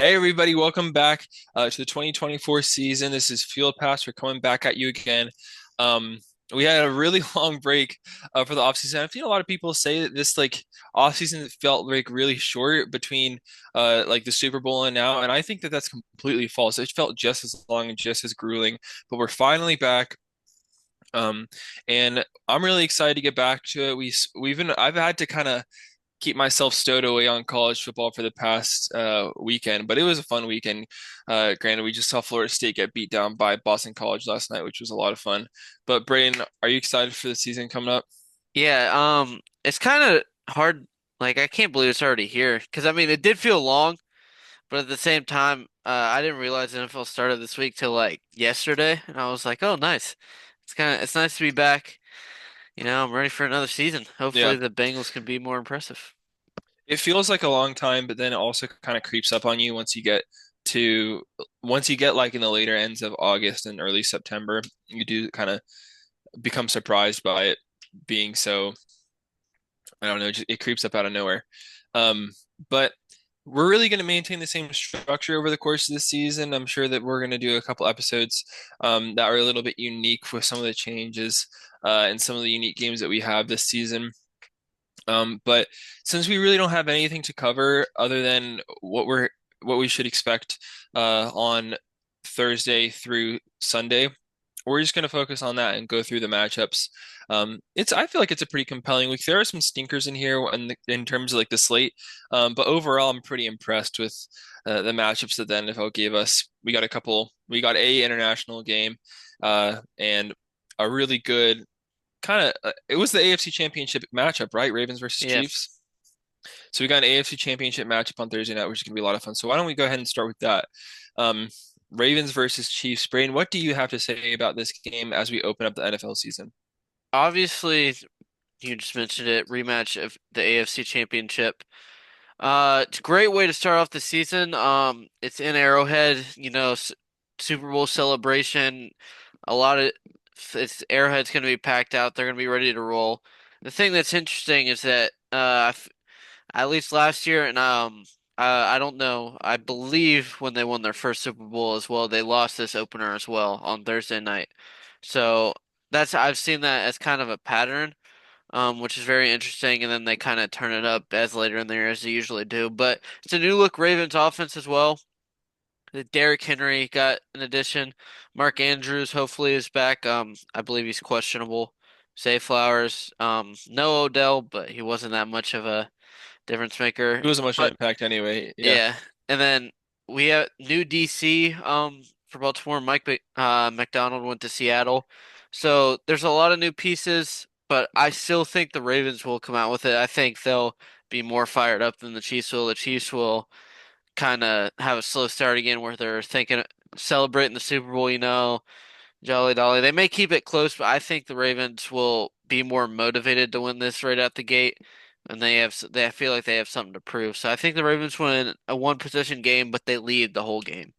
Hey everybody, welcome back to the 2024 season. This is Field Pass. We're coming back at you again. Um, we had a really long break for the offseason. I've seen a lot of people say that this offseason felt like really short between like the Super Bowl and now, and I think that that's completely false. It felt just as long and just as grueling, but we're finally back. Um, and I'm really excited to get back to it. I've had to kind of keep myself stowed away on college football for the past weekend, but it was a fun weekend. Granted, we just saw Florida State get beat down by Boston College last night, which was a lot of fun. But Braden, are you excited for the season coming up? It's kind of hard. Like, I can't believe it's already here. Because, I mean, it did feel long, but at the same time, I didn't realize the NFL started this week till like yesterday. And I was like, oh, nice. It's nice to be back. I'm ready for another season. Yeah, Hopefully, the Bengals can be more impressive. it feels like a long time, but then it also kind of creeps up on you to once you get like in the later ends of August and early September, you do kind of become surprised by it being so, I don't know, just, it creeps up out of nowhere. Um, but we're really going to maintain the same structure over the course of the season. I'm sure that we're going to do a couple episodes that are a little bit unique with some of the changes and some of the unique games that we have this season. But since we really don't have anything to cover other than what we should expect on Thursday through Sunday, we're just going to focus on that and go through the matchups. It's I feel like it's a pretty compelling week. There are some stinkers in here in terms of like the slate, but overall, I'm pretty impressed with the matchups that the NFL gave us. We got a couple. We got a international game, and a really good kind of. It was the AFC Championship matchup, right? Ravens versus Yeah. Chiefs. So we got an AFC Championship matchup on Thursday night, which is going to be a lot of fun. So why don't we go ahead and start with that? Um, Ravens versus Chiefs. Brain, what do you have to say about this game as we open up the NFL season? Obviously, you just mentioned it, rematch of the AFC Championship. It's a great way to start off the season. It's in Arrowhead, Super Bowl celebration. A lot of it's Arrowhead's going to be packed out. They're going to be ready to roll. The thing that's interesting is that at least last year, and I don't know. I believe when they won their first Super Bowl as well, they lost this opener as well on Thursday night. So that's I've seen that as kind of a pattern, which is very interesting. And then they kind of turn it up as later in the year as they usually do. But it's a new look Ravens offense as well. Derrick Henry got an addition. Mark Andrews hopefully is back. I believe he's questionable. Zay Flowers, no Odell, but he wasn't that much of a difference maker. It wasn't much But impact anyway. Yeah. yeah, and then we have new DC for Baltimore. McDonald went to Seattle, so there's a lot of new pieces. But I still think the Ravens will come out with it. I think they'll be more fired up than the Chiefs will. The Chiefs will kind of have a slow start again, where they're thinking celebrating the Super Bowl. Jolly Dolly. They may keep it close, but I think the Ravens will be more motivated to win this right out the gate, and they feel like they have something to prove. So I think the Ravens win a one possession game, but they lead the whole game.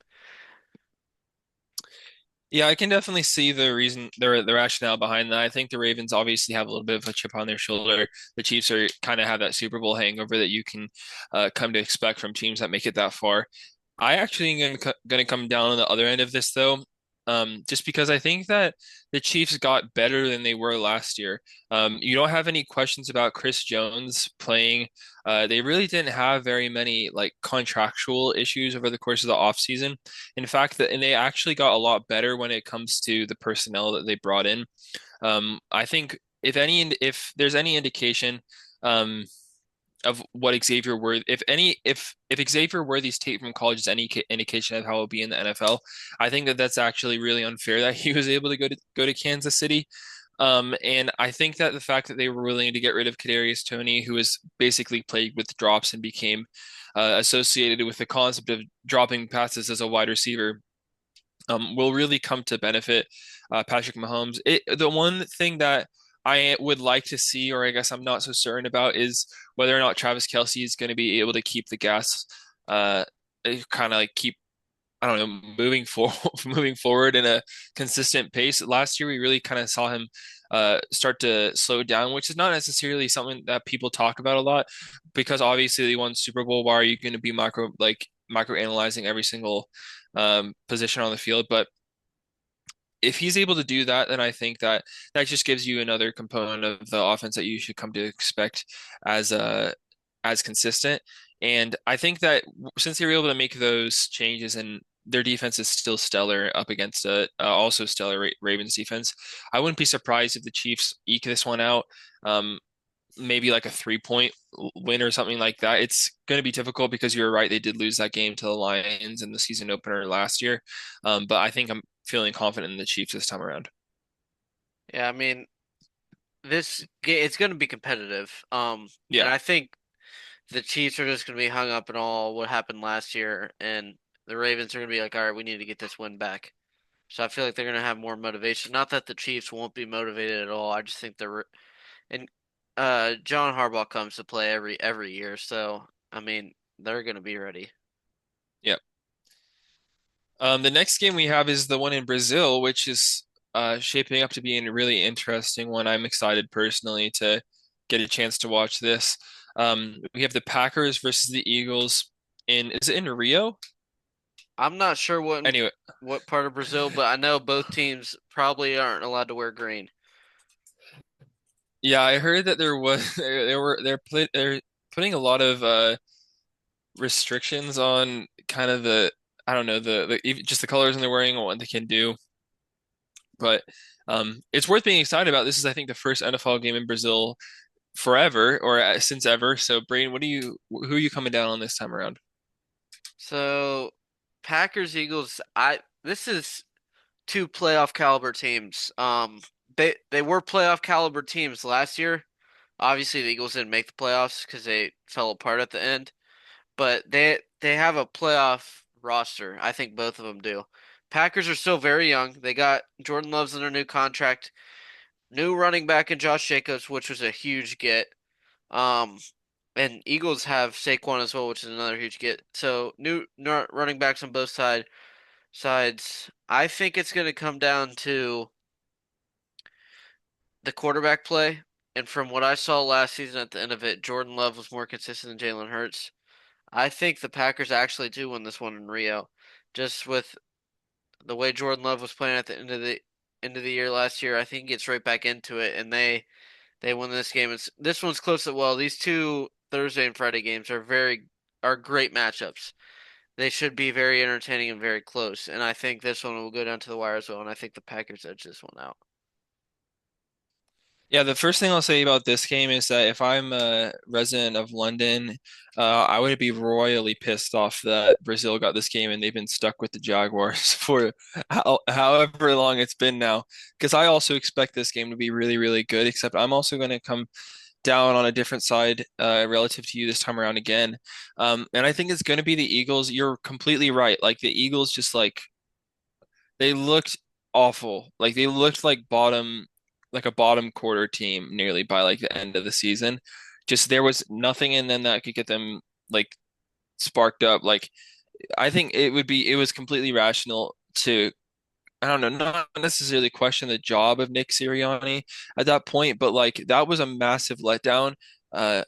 Yeah, I can definitely see the rationale behind that. I think the Ravens obviously have a little bit of a chip on their shoulder. The Chiefs are kind of have that Super Bowl hangover that you can come to expect from teams that make it that far. I actually am going to come down on the other end of this though, just because I think that the Chiefs got better than they were last year. You don't have any questions about Chris Jones playing. They really didn't have very many like contractual issues over the course of the offseason. In fact, and they actually got a lot better when it comes to the personnel that they brought in. I think if there's any indication, um, of what Xavier Worthy, if Xavier Worthy's tape from college is any indication of how he'll be in the NFL, I think that that's actually really unfair that he was able to go to Kansas City. And I think that the fact that they were willing to get rid of Kadarius Toney, who was basically plagued with drops and became associated with the concept of dropping passes as a wide receiver, will really come to benefit Patrick Mahomes. The one thing that I would like to see, or I guess I'm not so certain about, is whether or not Travis Kelce is going to be able to keep the gas, uh, kind of like keep, I don't know, moving forward, moving forward in a consistent pace. Last year, we really kind of saw him start to slow down, which is not necessarily something that people talk about a lot, because obviously they won Super Bowl. Why are you going to be microanalyzing every single position on the field. But if he's able to do that, then I think that that just gives you another component of the offense that you should come to expect as as consistent. And I think that since they were able to make those changes and their defense is still stellar up against a also stellar Ravens defense, I wouldn't be surprised if the Chiefs eke this one out. Um, Maybe like a 3 point win or something like that. It's going to be difficult because you're right. They did lose that game to the Lions in the season opener last year. But I think I'm feeling confident in the Chiefs this time around. Yeah, I mean, this game it's going to be competitive. And Yeah. I think the Chiefs are just going to be hung up in all what happened last year, and the Ravens are going to be like, all right, we need to get this win back. So I feel like they're going to have more motivation. Not that the Chiefs won't be motivated at all. I just think they're and John Harbaugh comes to play every year, so I mean they're going to be ready. Yeah. The next game we have is the one in Brazil, which is shaping up to be a really interesting one. I'm excited personally to get a chance to watch this. We have the Packers versus the Eagles is it in Rio? I'm not sure Anyway, what part of Brazil, but I know both teams probably aren't allowed to wear green. yeah, I heard that there was they're putting a lot of restrictions on kind of the I don't know just the colors they're wearing and what they can do. But it's worth being excited about. This is, I think, the first NFL game in Brazil forever or since ever. So, Brain, who are you coming down on this time around? So Packers Eagles, I this is two playoff caliber teams. They were playoff caliber teams last year. Obviously, the Eagles didn't make the playoffs because they fell apart at the end. But they have a playoff roster. I think both of them do. Packers are still very young. They got Jordan Love's under new contract, new running back in Josh Jacobs, which was a huge get. Um, and Eagles have Saquon as well, which is another huge get. So new running backs on both sides. I think it's going to come down to the quarterback play. And from what I saw last season at the end of it, Jordan Love was more consistent than Jalen Hurts. I think the Packers actually do win this one in Rio, just with the way Jordan Love was playing at the end of the year last year. I think he gets right back into it, and they win this game. This one's close as well. These two Thursday and Friday games are great matchups. They should be very entertaining and very close. And I think this one will go down to the wire as well. And I think the Packers edge this one out. Yeah, the first thing I'll say about this game is that if I'm a resident of London, I would be royally pissed off that Brazil got this game and they've been stuck with the Jaguars for however long it's been now. Because I also expect this game to be really, really good, except I'm also going to come down on a different side relative to you this time around again. And I think it's going to be the Eagles. You're completely right. Like the Eagles just they looked awful. Like they looked like a bottom quarter team nearly by like the end of the season. Just there was nothing in them that could get them like sparked up. Like I think it was completely rational to I don't know, not necessarily question the job of Nick Sirianni at that point, but like that was a massive letdown uh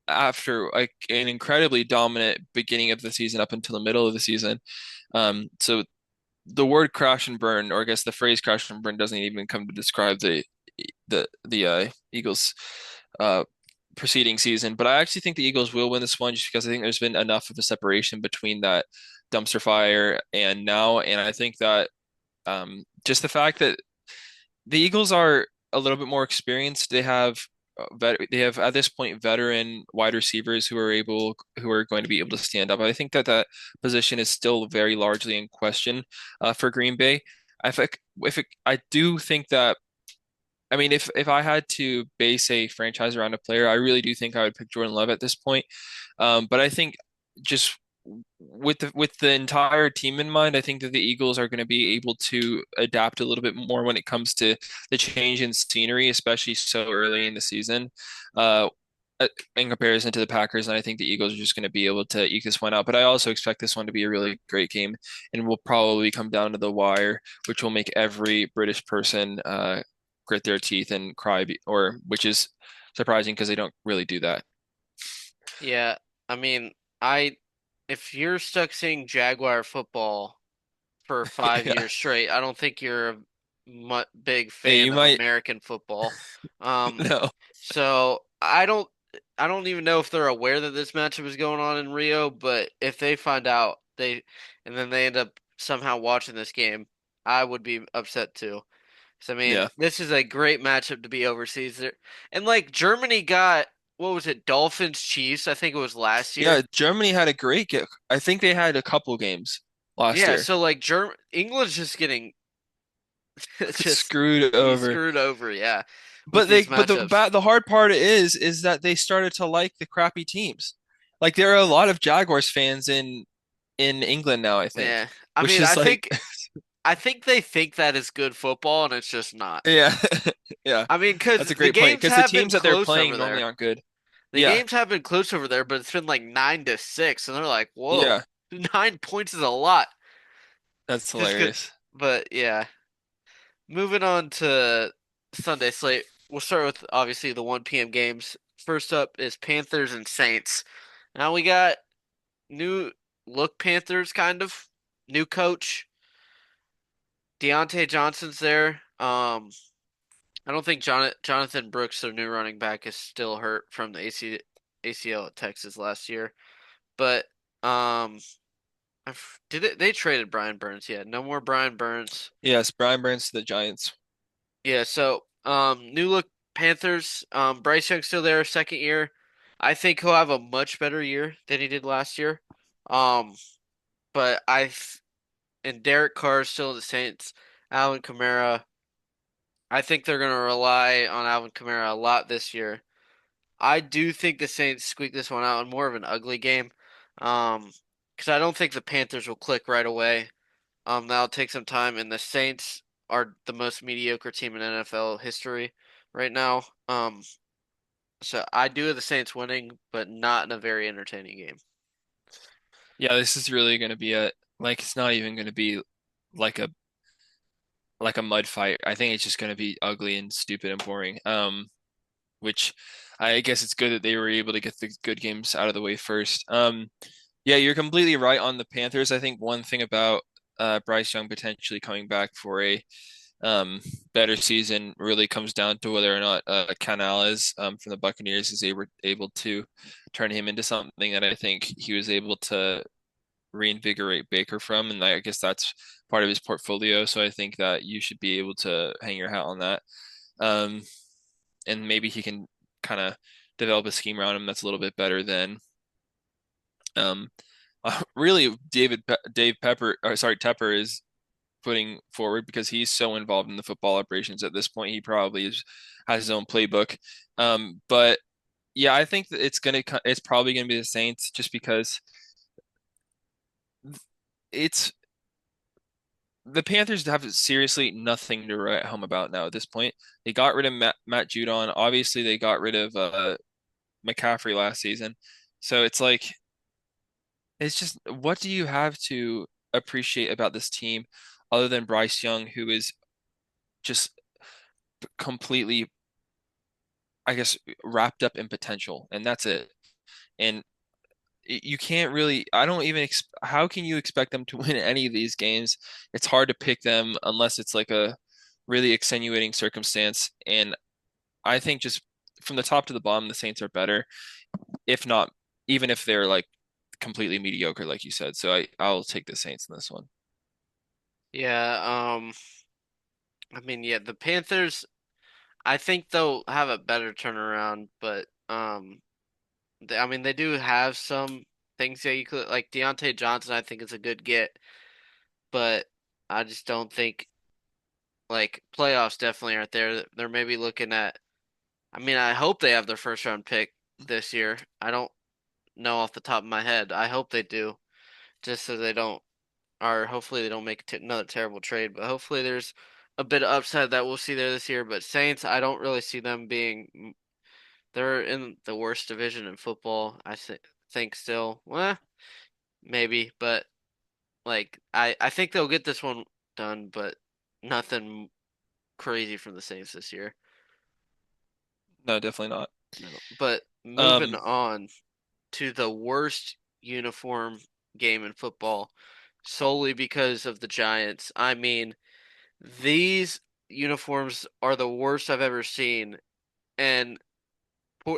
after like an incredibly dominant beginning of the season up until the middle of the season. So the word crash and burn, or I guess the phrase crash and burn doesn't even come to describe the Eagles uh preceding season. But I actually think the Eagles will win this one just because I think there's been enough of a separation between that dumpster fire and now. And I think that just the fact that the Eagles are a little bit more experienced. They have at this point veteran wide receivers who are going to be able to stand up. I think that that position is still very largely in question for Green Bay. I do think that I mean if I had to base a franchise around a player, I really do think I would pick Jordan Love at this point. But I think just with the entire team in mind, I think that the Eagles are going to be able to adapt a little bit more when it comes to the change in scenery, especially so early in the season, uh, in comparison to the Packers. And I think the Eagles are just going to be able to eke this one out. But I also expect this one to be a really great game, and will probably come down to the wire, which will make every British person grit their teeth and cry, or which is surprising because they don't really do that. Yeah, I mean, I if you're stuck seeing Jaguar football for 5 years Yeah. straight, I don't think you're a mu big Yeah, fan you of might American football. Um, no. so I don't even know if they're aware that this matchup is going on in Rio, but if they find out and then they end up somehow watching this game, I would be upset too. 'Cause I mean, Yeah. this is a great matchup to be overseas there. And like Germany got what was it, Dolphins Chiefs, I think it was last Yeah, year. Germany had a great get. I think they had a couple games last Yeah, year. so like England's just getting just Screwed over. screwed over, yeah, with these But matchups. the hard part is that they started to like the crappy teams. Like there are a lot of Jaguars fans in England now, I think, Yeah. I which mean, is like I think they think that is good football and it's just not. yeah. Yeah. I mean, That's because a the great point games because the have been teams that they're close playing over normally there. aren't good. The Yeah. games have been close over there, but it's been like 9-6, and they're like, "Whoa, Yeah. 9 points is a lot." That's Just 'cause, hilarious. but yeah. Moving on to Sunday slate, we'll start with obviously the 1 p.m. games. First up is Panthers and Saints. Now we got new look Panthers kind of new coach. Deontay Johnson's there. I don't think Jonathan Brooks, their new running back, is still hurt from the ACL at Texas last year. But um, they traded Brian Burns? Yeah, no more Brian Burns. Yes, Brian Burns to the Giants. Yeah, so new look Panthers. Bryce Young's still there, second year. I think he'll have a much better year than he did last year. Um, but and Derek Carr is still in the Saints. Alvin Kamara. I think they're gonna rely on Alvin Kamara a lot this year. I do think the Saints squeak this one out in more of an ugly game. Um, because I don't think the Panthers will click right away. That'll take some time, and the Saints are the most mediocre team in NFL history right now. So I do have the Saints winning, but not in a very entertaining game. Yeah, this is really going to be a like it's not even going to be like a like a mud fight. I think it's just going to be ugly and stupid and boring. Which I guess it's good that they were able to get the good games out of the way first. Yeah, you're completely right on the Panthers. I think one thing about Bryce Young potentially coming back for a um, better season really comes down to whether or not Canales from the Buccaneers is able to turn him into something that I think he was able to reinvigorate Baker from, and I guess that's part of his portfolio. So I think that you should be able to hang your hat on that. Um, and maybe he can kind of develop a scheme around him that's a little bit better than um, really Dave Pepper, or sorry, Tepper is putting forward because he's so involved in the football operations at this point. He probably has his own playbook. But yeah, I think that it's probably gonna be the Saints just because it's the Panthers have seriously nothing to write home about now at this point. They got rid of Matt Judon. Obviously, they got rid of McCaffrey last season. So it's like it's just what do you have to appreciate about this team other than Bryce Young, who is just completely, I guess, wrapped up in potential, and that's it. And you can't really, I don't even, how can you expect them to win any of these games? It's hard to pick them unless it's like a really extenuating circumstance. And I think just from the top to the bottom, the Saints are better, if not, even if they're like completely mediocre, like you said. So I'll take the Saints in this one. Yeah, I mean, yeah, the Panthers, I think they'll have a better turnaround, but I mean, they do have some things that you could like Deontay Johnson. I think is a good get, but I just don't think like playoffs definitely aren't there. They're maybe looking at. I mean, I hope they have their first round pick this year. I don't know off the top of my head. I hope they do, just so they don't, or hopefully they don't make another terrible trade. But hopefully there's a bit of upside that we'll see there this year. But Saints, I don't really see them being. They're in the worst division in football. Think still. Well, maybe, but like I think they'll get this one done, but nothing crazy from the Saints this year. No, definitely not. No. But moving Um, on to the worst uniform. game in football solely because of the Giants. I mean, these uniforms are the worst I've ever seen, and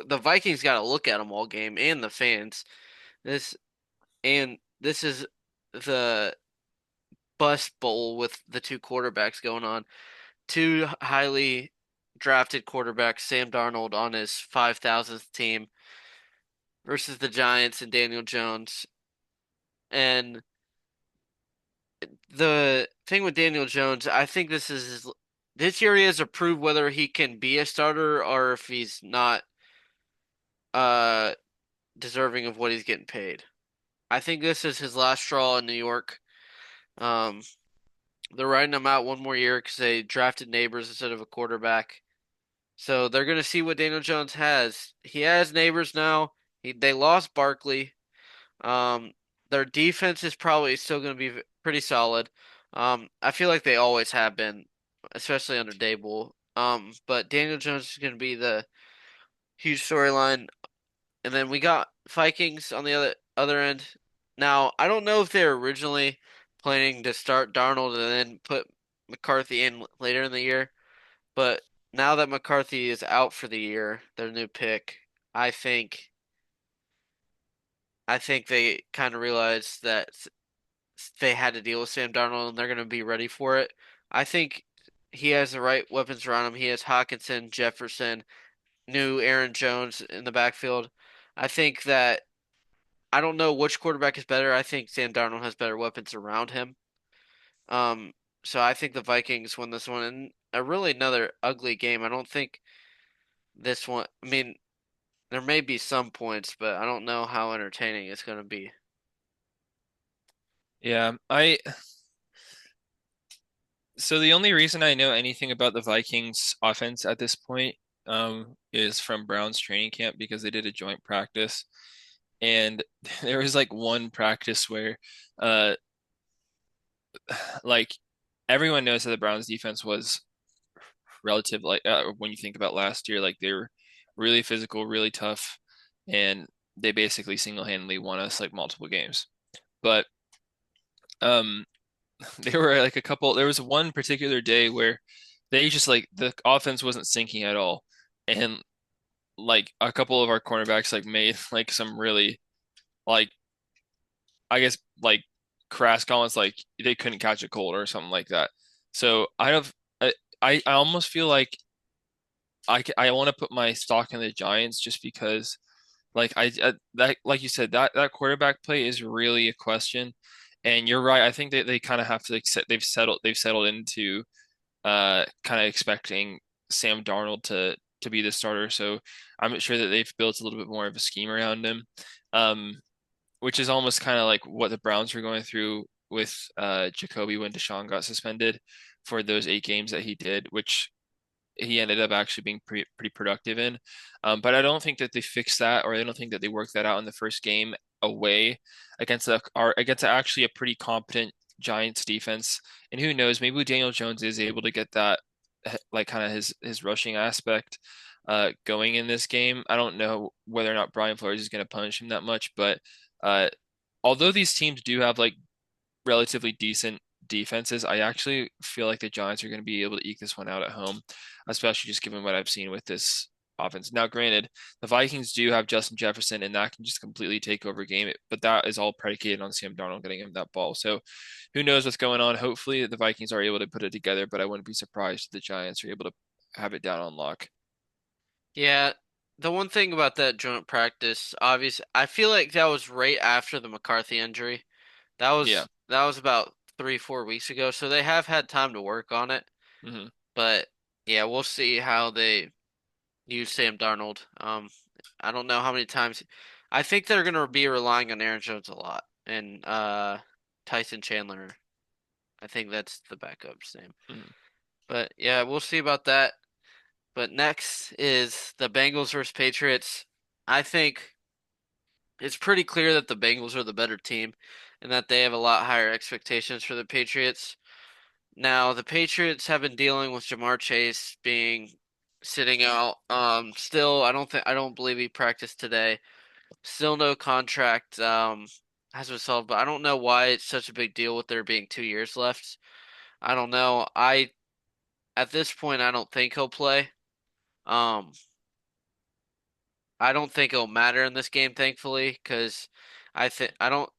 the Vikings got to look at them all game and the fans. This this is the bust bowl with the two quarterbacks going on. Two highly drafted quarterbacks, Sam Darnold on his 5,000th team versus the Giants and Daniel Jones. And the thing with Daniel Jones, I think this year he has to prove whether he can be a starter or if he's not uh deserving of what he's getting paid. I think this is his last straw in New York. Um, they're riding him out one more year because they drafted Neighbors instead of a quarterback. So they're gonna see what Daniel Jones has. He has Neighbors now. They lost Barkley. Um, their defense is probably still gonna be pretty solid. I feel like they always have been, especially under Dable. But Daniel Jones is gonna be the huge storyline. And then we got Vikings on the other end. Now, I don't know if they were originally planning to start Darnold and then put McCarthy in later in the year, but now that McCarthy is out for the year, their new pick, I think I think they kind of realized that they had to deal with Sam Darnold and they're going to be ready for it. I think he has the right weapons around him. He has Hawkinson, Jefferson, new Aaron Jones in the backfield. I think that I don't know which quarterback is better. I think Sam Darnold has better weapons around him. Um, so I think the Vikings win this one in a really another ugly game. I don't think this one, I mean, there may be some points, but I don't know how entertaining it's going to be. Yeah, I so the only reason I know anything about the Vikings offense at this point is from Brown's training camp because they did a joint practice. And there was like one practice where uh like everyone knows that the Browns defense was relative like when you think about last year, like they were really physical, really tough, and they basically single-handedly won us like multiple games. But um there were like there was one particular day where they just like the offense wasn't sinking at all. And like a couple of our cornerbacks like made like some really like I guess like crass comments like they couldn't catch a cold or something like that. So I almost feel like I want to put my stock in the Giants just because like that like you said that quarterback play is really a question. And you're right. I think that they kind of have to like they've settled into kind of expecting Sam Darnold to be the starter. So I'm sure that they've built a little bit more of a scheme around him. Um, which is almost kind of like what the Browns were going through with Jacoby when Deshaun got suspended for those 8 games that he did, which he ended up actually being pretty productive in. But I don't think that they fixed that, or I don't think that they worked that out in the first game away against actually a pretty competent Giants defense. And who knows, maybe Daniel Jones is able to get that like kind of his rushing aspect going in this game. I don't know whether or not Brian Flores is going to punish him that much, but uh, although these teams do have like relatively decent defenses, I actually feel like the Giants are going to be able to eke this one out at home, especially just given what I've seen with this offense. Now, granted, the Vikings do have Justin Jefferson, and that can just completely take over a game, but that is all predicated on Sam Darnold getting him that ball. So who knows what's going on? Hopefully, the Vikings are able to put it together, but I wouldn't be surprised if the Giants are able to have it down on lock. Yeah, the one thing about that joint practice, obviously, I feel like that was right after the McCarthy injury. Yeah. That was about 3, 4 weeks ago, so they have had time to work on it. Hmm. But yeah, we'll see how they use Sam Darnold. I don't know how many times. I think they're gonna be relying on Aaron Jones a lot and Tyson Chandler. I think that's the backup's name. Hmm. But yeah, we'll see about that. But next is the Bengals versus Patriots. I think it's pretty clear that the Bengals are the better team and that they have a lot higher expectations for the Patriots. Now, the Patriots have been dealing with Jamar Chase being sitting out. Still, I don't believe he practiced today. Still no contract. has been solved, but I don't know why it's such a big deal with there being 2 years left. I don't know. I At this point I don't think he'll play. Um, I don't think it'll matter in this game, thankfully, because I don't.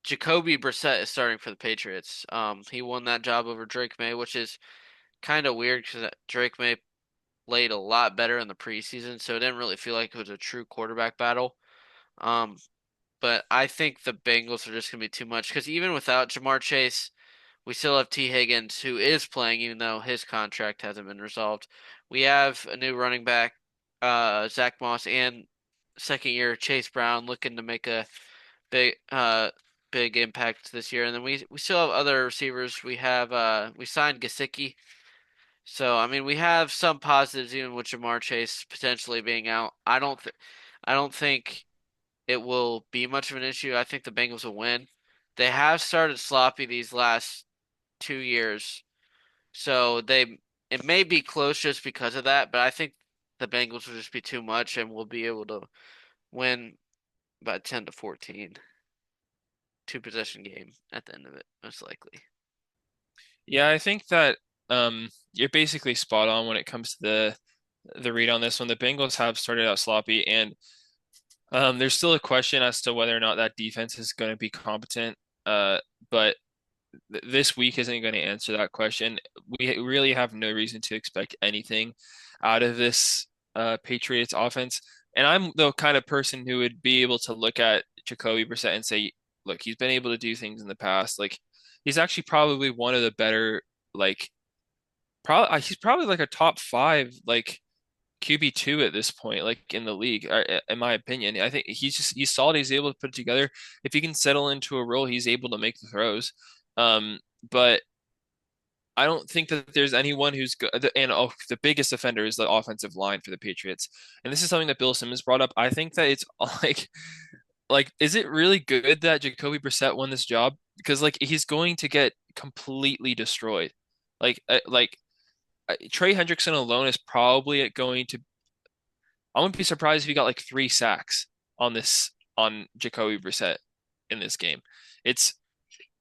Jacoby Brissett is starting for the Patriots. He won that job over Drake May, which is kind of weird because Drake May played a lot better in the preseason, so it didn't really feel like it was a true quarterback battle. Um, but I think the Bengals are just gonna be too much because even without Jamar Chase, we still have T. Higgins who is playing even though his contract hasn't been resolved. We have a new running back, Zach Moss, and second year Chase Brown looking to make a big big impact this year. And then we still have other receivers. We signed Gesicki. So I mean we have some positives even with Jamar Chase potentially being out. I don't think it will be much of an issue. I think the Bengals will win. They have started sloppy these last 2 years, so it may be close just because of that, but I think the Bengals will just be too much and we'll be able to win by 10 to 14. Two possession game at the end of it, most likely. Yeah, I think that you're basically spot on when it comes to the read on this one. The Bengals have started out sloppy, and there's still a question as to whether or not that defense is going to be competent. But this week isn't going to answer that question. We really have no reason to expect anything out of this Patriots offense. And I'm the kind of person who would be able to look at Jacoby Brissett and say, look, he's been able to do things in the past. Like he's actually probably one of the better, like probably he's probably like a top five like QB2 at this point, like in the league, in my opinion. I think he's solid. He's able to put it together. If he can settle into a role, he's able to make the throws. But I don't think that there's anyone who's good. And oh, the biggest offender is the offensive line for the Patriots. And this is something that Bill Simmons brought up. I think that it's like, is it really good that Jacoby Brissett won this job? Because like he's going to get completely destroyed. Trey Hendrickson alone is probably going to. I wouldn't be surprised if he got like 3 sacks on Jacoby Brissett in this game. It's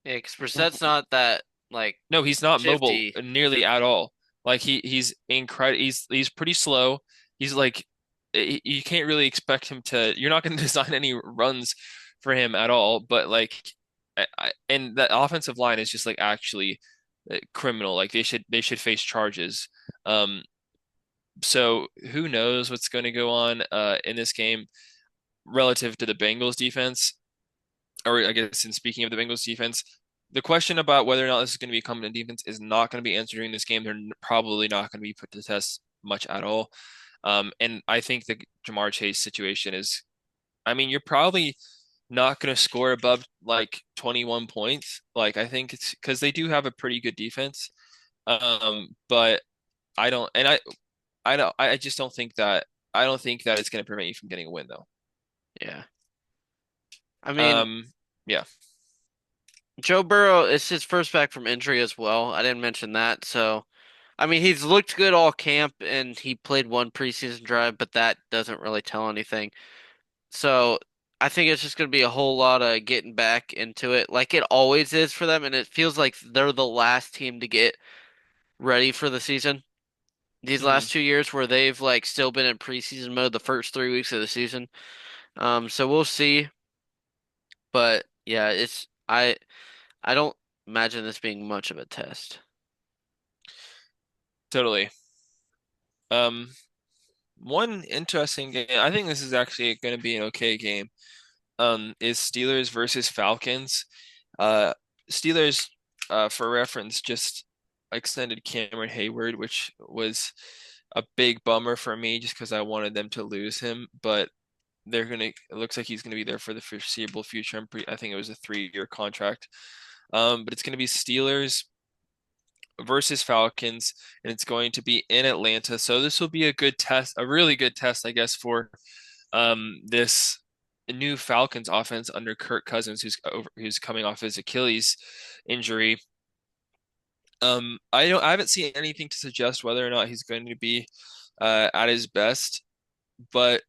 Yeah, because Brissett's not that like No, he's not mobile shifty. nearly at all. Like he's incredible. He's pretty slow. He's like you can't really expect him to. You're not going to design any runs for him at all. But like, and the offensive line is just like actually criminal. Like they should face charges. Um, so who knows what's going to go on in this game relative to the Bengals defense? Or I guess in speaking of the Bengals defense, the question about whether or not this is going to be a competent defense is not going to be answered during this game. They're probably not going to be put to the test much at all. And I think the Jamar Chase situation is, I mean, you're probably not going to score above like 21 points. Like I think it's because they do have a pretty good defense. But I don't, and I don't, I just don't think that, I don't think that it's going to prevent you from getting a win though. Yeah. I mean, Um, yeah. Joe Burrow, it's his first back from injury as well. I didn't mention that. So, I mean, he's looked good all camp and he played one preseason drive, but that doesn't really tell anything. So, I think it's just going to be a whole lot of getting back into it like it always is for them. And it feels like they're the last team to get ready for the season. These Hmm. last 2 years where they've like still been in preseason mode the first 3 weeks of the season. So we'll see. But yeah, I don't imagine this being much of a test. Totally. Um, One interesting game, I think this is actually going to be an okay game, is Steelers versus Falcons. Uh, Steelers, for reference, just extended Cameron Hayward, which was a big bummer for me just because I wanted them to lose him. But it looks like he's gonna be there for the foreseeable future. I think it was a 3-year contract. But it's gonna be Steelers versus Falcons, and it's going to be in Atlanta. So this will be a good test, a really good test, I guess, for this new Falcons offense under Kirk Cousins, who's coming off his Achilles injury. I haven't seen anything to suggest whether or not he's going to be at his best, but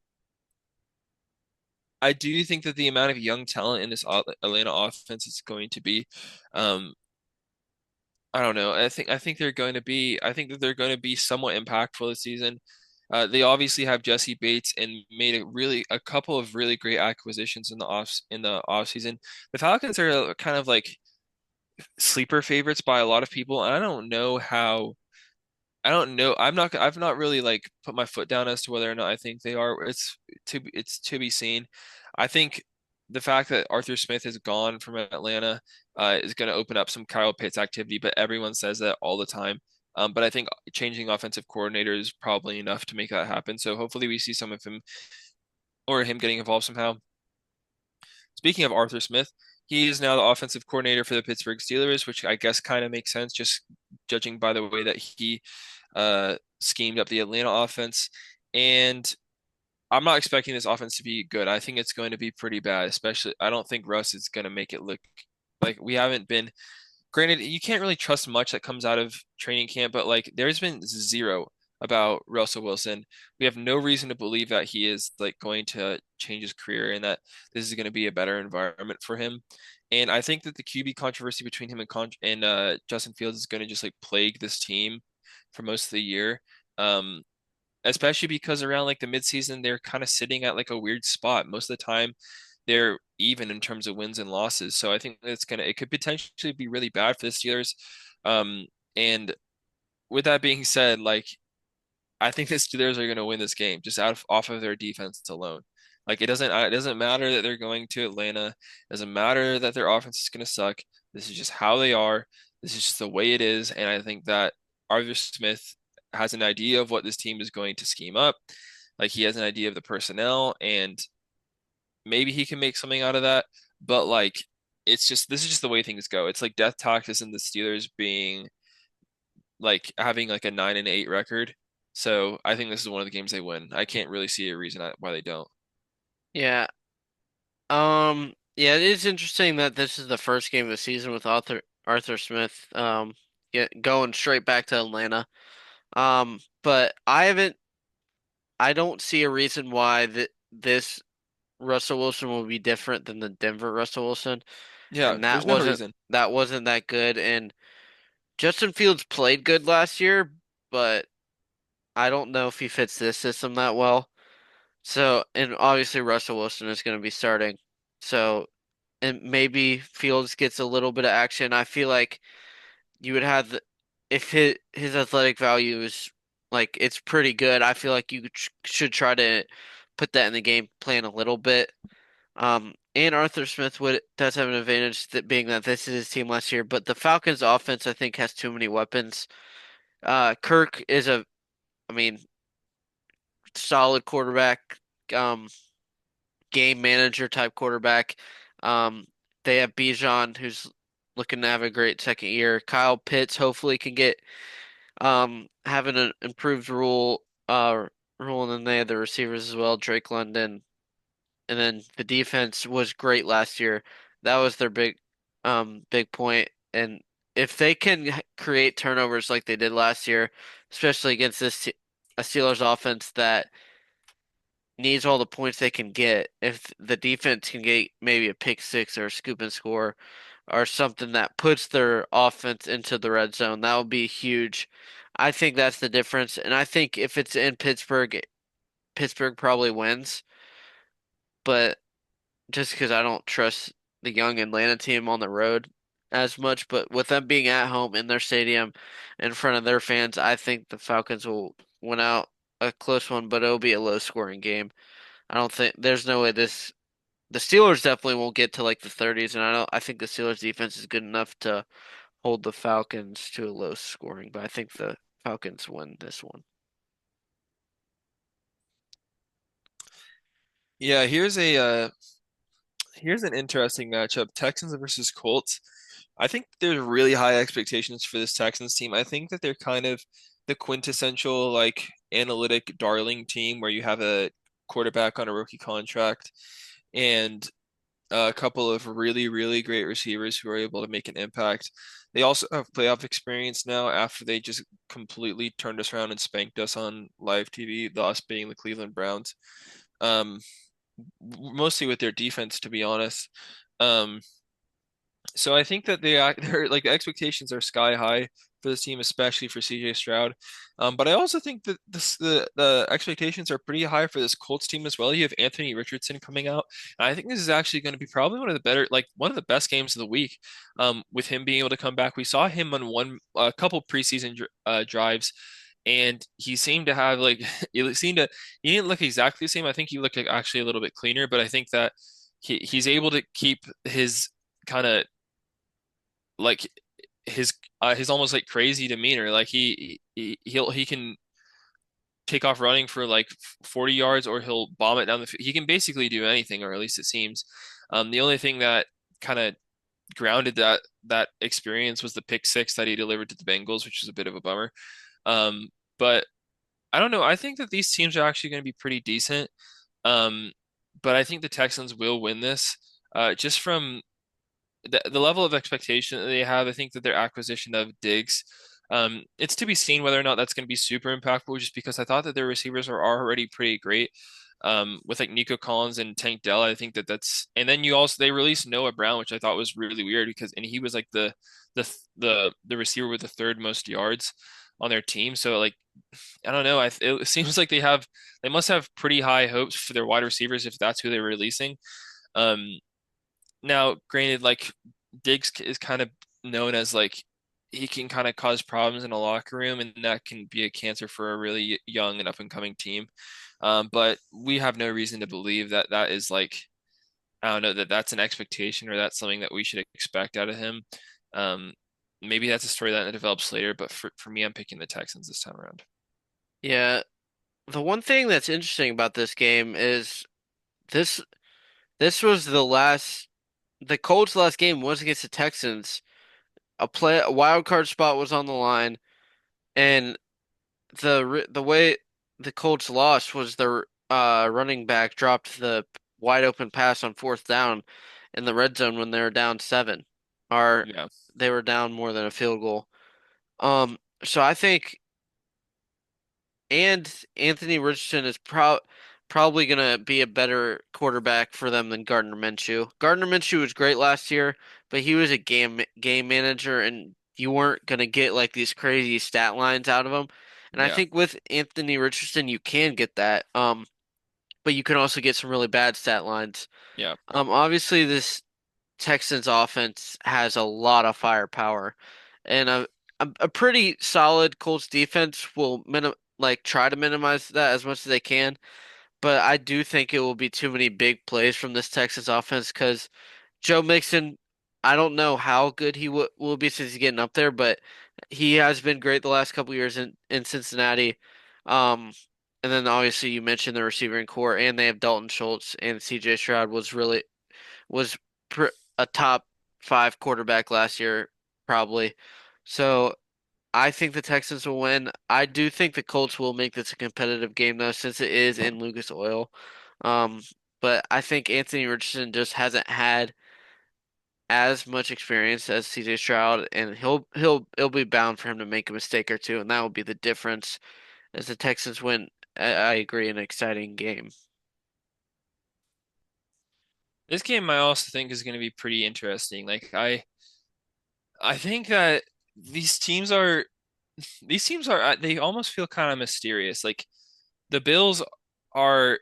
I do think that the amount of young talent in this Atlanta offense is going to be, um, I don't know. I think that they're going to be somewhat impactful this season. They obviously have Jesse Bates and made a couple of really great acquisitions in the off season. The Falcons are kind of like sleeper favorites by a lot of people, and I don't know. I've not really like put my foot down as to whether or not I think they are. It's to be seen. I think the fact that Arthur Smith is gone from Atlanta is going to open up some Kyle Pitts activity, but everyone says that all the time. But I think changing offensive coordinator is probably enough to make that happen. So hopefully we see some of him or him getting involved somehow. Speaking of Arthur Smith, he is now the offensive coordinator for the Pittsburgh Steelers, which I guess kind of makes sense just judging by the way that he schemed up the Atlanta offense. And I'm not expecting this offense to be good. I think it's going to be pretty bad, especially I don't think Russ is going to make it look like we haven't been. Granted, you can't really trust much that comes out of training camp, but like there's been zero about Russell Wilson. We have no reason to believe that he is like going to change his career and that this is going to be a better environment for him. And I think that the QB controversy between him and Justin Fields is going to just like plague this team for most of the year. Um, Especially because around like the midseason, they're kind of sitting at like a weird spot. Most of the time, they're even in terms of wins and losses. So I think it could potentially be really bad for the Steelers. And with that being said, like I think the Steelers are going to win this game just off of their defense alone. Like it doesn't matter that they're going to Atlanta. It doesn't matter that their offense is going to suck. This is just how they are. This is just the way it is. And I think that Arthur Smith has an idea of what this team is going to scheme up. Like he has an idea of the personnel, and maybe he can make something out of that. But like it's just this is just the way things go. It's like death taxes and the Steelers being like having like a 9-8 record. So I think this is one of the games they win. I can't really see a reason why they don't. Yeah. Yeah, it is interesting that this is the first game of the season with Arthur Smith going straight back to Atlanta. But I don't see a reason why this Russell Wilson will be different than the Denver Russell Wilson, Yeah, and there's no reason. that wasn't that good. And Justin Fields played good last year, but I don't know if he fits this system that well. So, and obviously Russell Wilson is going to be starting. So, and maybe Fields gets a little bit of action. I feel like you would have if his athletic value is like it's pretty good. I feel like you should try to put that in the game plan a little bit. And Arthur Smith would does have an advantage that being that this is his team last year, but the Falcons offense I think has too many weapons. Kirk is I mean, solid quarterback, um, game manager type quarterback. Um, they have Bijan who's looking to have a great second year. Kyle Pitts hopefully can get having an improved rule, and then they have the receivers as well, Drake London. And then the defense was great last year. That was their big point. And if they can create turnovers like they did last year, especially against a Steelers offense that needs all the points they can get, if the defense can get maybe a pick six or a scoop and score or something that puts their offense into the red zone, that would be huge. I think that's the difference. And I think if it's in Pittsburgh, Pittsburgh probably wins. But just because I don't trust the young Atlanta team on the road as much, but with them being at home in their stadium in front of their fans, I think the Falcons will win out a close one, but it'll be a low scoring game. I don't think there's no way the Steelers definitely won't get to like the 30s, and I think the Steelers defense is good enough to hold the Falcons to a low scoring, but I think the Falcons win this one. Yeah, here's an interesting matchup. Texans versus Colts. I think there's really high expectations for this Texans team. I think that they're kind of the quintessential like analytic darling team where you have a quarterback on a rookie contract and a couple of really great receivers who are able to make an impact. They also have playoff experience now after they just completely turned us around and spanked us on live TV, us being the Cleveland Browns. Um, mostly with their defense, to be honest. Um, so I think that they're like the expectations are sky high for this team, especially for CJ Stroud. But I also think that the expectations are pretty high for this Colts team as well. You have Anthony Richardson coming out, and I think this is actually going to be probably one of the better, like one of the best games of the week. With him being able to come back, we saw him on a couple preseason drives. And he seemed to have like it seemed to he didn't look exactly the same. I think he looked like actually a little bit cleaner, but I think that he's able to keep his kind of like his almost like crazy demeanor. Like he can take off running for like 40 yards or he'll bomb it down the field. He can basically do anything, or at least it seems. The only thing that kind of grounded that experience was the pick six that he delivered to the Bengals, which is a bit of a bummer. Um, but I don't know. I think that these teams are actually going to be pretty decent. Um, but I think the Texans will win this. Just from the level of expectation that they have, I think that their acquisition of Diggs, it's to be seen whether or not that's going to be super impactful. Just because I thought that their receivers are already pretty great, with like Nico Collins and Tank Dell. I think that and then you also they released Noah Brown, which I thought was really weird because and he was like the receiver with the third most yards on their team. So like I don't know. It seems like they must have pretty high hopes for their wide receivers if that's who they're releasing. Um, Now, granted, like Diggs is kind of known as like he can kind of cause problems in a locker room, and that can be a cancer for a really young and up and coming team. But we have no reason to believe that that is like I don't know that that's an expectation or that's something that we should expect out of him. Um, Maybe that's a story that develops later, but for me, I'm picking the Texans this time around. Yeah, the one thing that's interesting about this game is this this was the Colts' last game was against the Texans. A wild card spot was on the line, and the way the Colts lost was their running back dropped the wide open pass on fourth down in the red zone when they were down seven, or Yeah, they were down more than a field goal. So I think, and Anthony Richardson is probably gonna be a better quarterback for them than Gardner Minshew. Gardner Minshew was great last year, but he was a game manager, and you weren't gonna get like these crazy stat lines out of him. And I yeah, think with Anthony Richardson, you can get that. But you can also get some really bad stat lines. yeah. Obviously this Texans offense has a lot of firepower, and a pretty solid Colts defense will try to minimize that as much as they can. But I do think it will be too many big plays from this Texas offense because Joe Mixon, I don't know how good he will be since he's getting up there, but he has been great the last couple years in Cincinnati. Um, and then obviously you mentioned the receiving core, and they have Dalton Schultz and CJ Stroud was pr a top five quarterback last year, probably. So I think the Texans will win. I do think the Colts will make this a competitive game though, since it is in Lucas Oil. Um, but I think Anthony Richardson just hasn't had as much experience as CJ Stroud, and it'll be bound for him to make a mistake or two, and that will be the difference as the Texans win. I agree, an exciting game. This game I also think is going to be pretty interesting. I think that these teams are they almost feel kind of mysterious. Like the Bills are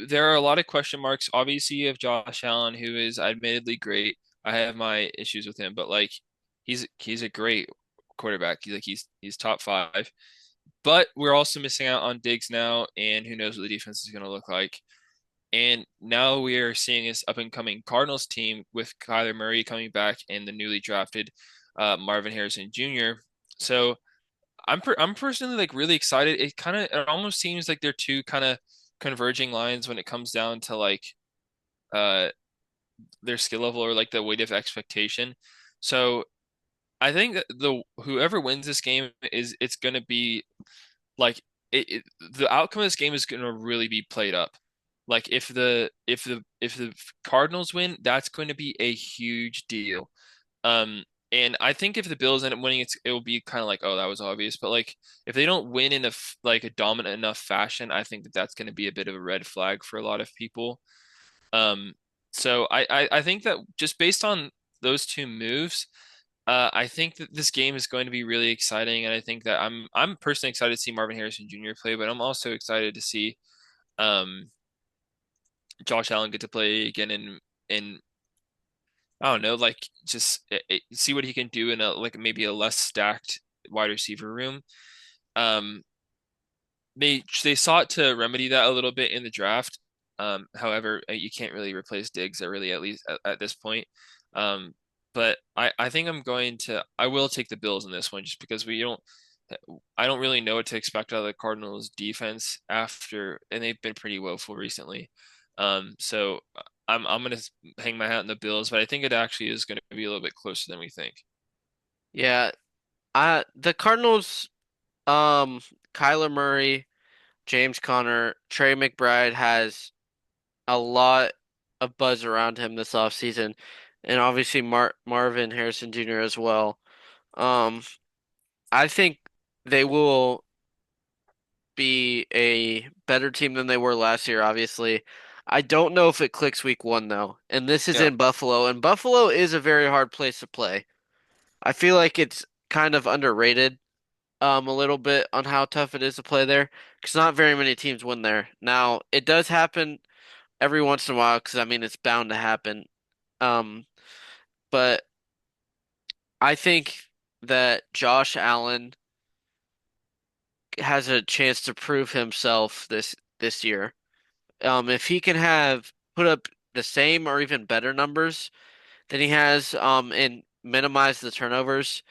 there are a lot of question marks. Obviously, you have Josh Allen, who is admittedly great. I have my issues with him, but like he's a great quarterback. He's top five. But we're also missing out on Diggs now, and who knows what the defense is going to look like. And now we are seeing this up and coming Cardinals team with Kyler Murray coming back and the newly drafted Marvin Harrison Jr. So I'm personally like really excited. It almost seems like they're two kind of converging lines when it comes down to like uh their skill level or like the weight of expectation. So I think that the whoever wins this game is it's gonna be like the outcome of this game is gonna really be played up. Like if the Cardinals win, that's going to be a huge deal. And I think if the Bills end up winning, it will be kind of like, oh, that was obvious. But like, if they don't win in like a dominant enough fashion, I think that that's going to be a bit of a red flag for a lot of people. Um, so I think that just based on those two moves, I think that this game is going to be really exciting, and I think that I'm personally excited to see Marvin Harrison Jr. play, but I'm also excited to see um Josh Allen get to play again in I don't know, like just see what he can do in a like maybe a less stacked wide receiver room. Um, they sought to remedy that a little bit in the draft. However, you can't really replace Diggs at least at this point. Um, but I think I will take the Bills in this one just because we don't I don't really know what to expect out of the Cardinals defense after and they've been pretty woeful recently. So I'm gonna hang my hat on the Bills, but I think it actually is gonna be a little bit closer than we think. Yeah, the Cardinals, um, Kyler Murray, James Conner, Trey McBride has a lot of buzz around him this offseason, and obviously Marvin Harrison Jr. as well. Um, I think they will be a better team than they were last year, obviously. I don't know if it clicks week one though, and this is Yeah. in Buffalo, and Buffalo is a very hard place to play. I feel like it's kind of underrated a little bit on how tough it is to play there because not very many teams win there. Now, it does happen every once in a while because I mean it's bound to happen. Um, but I think that Josh Allen has a chance to prove himself this year. If he can have put up the same or even better numbers than he has, and minimize the turnovers,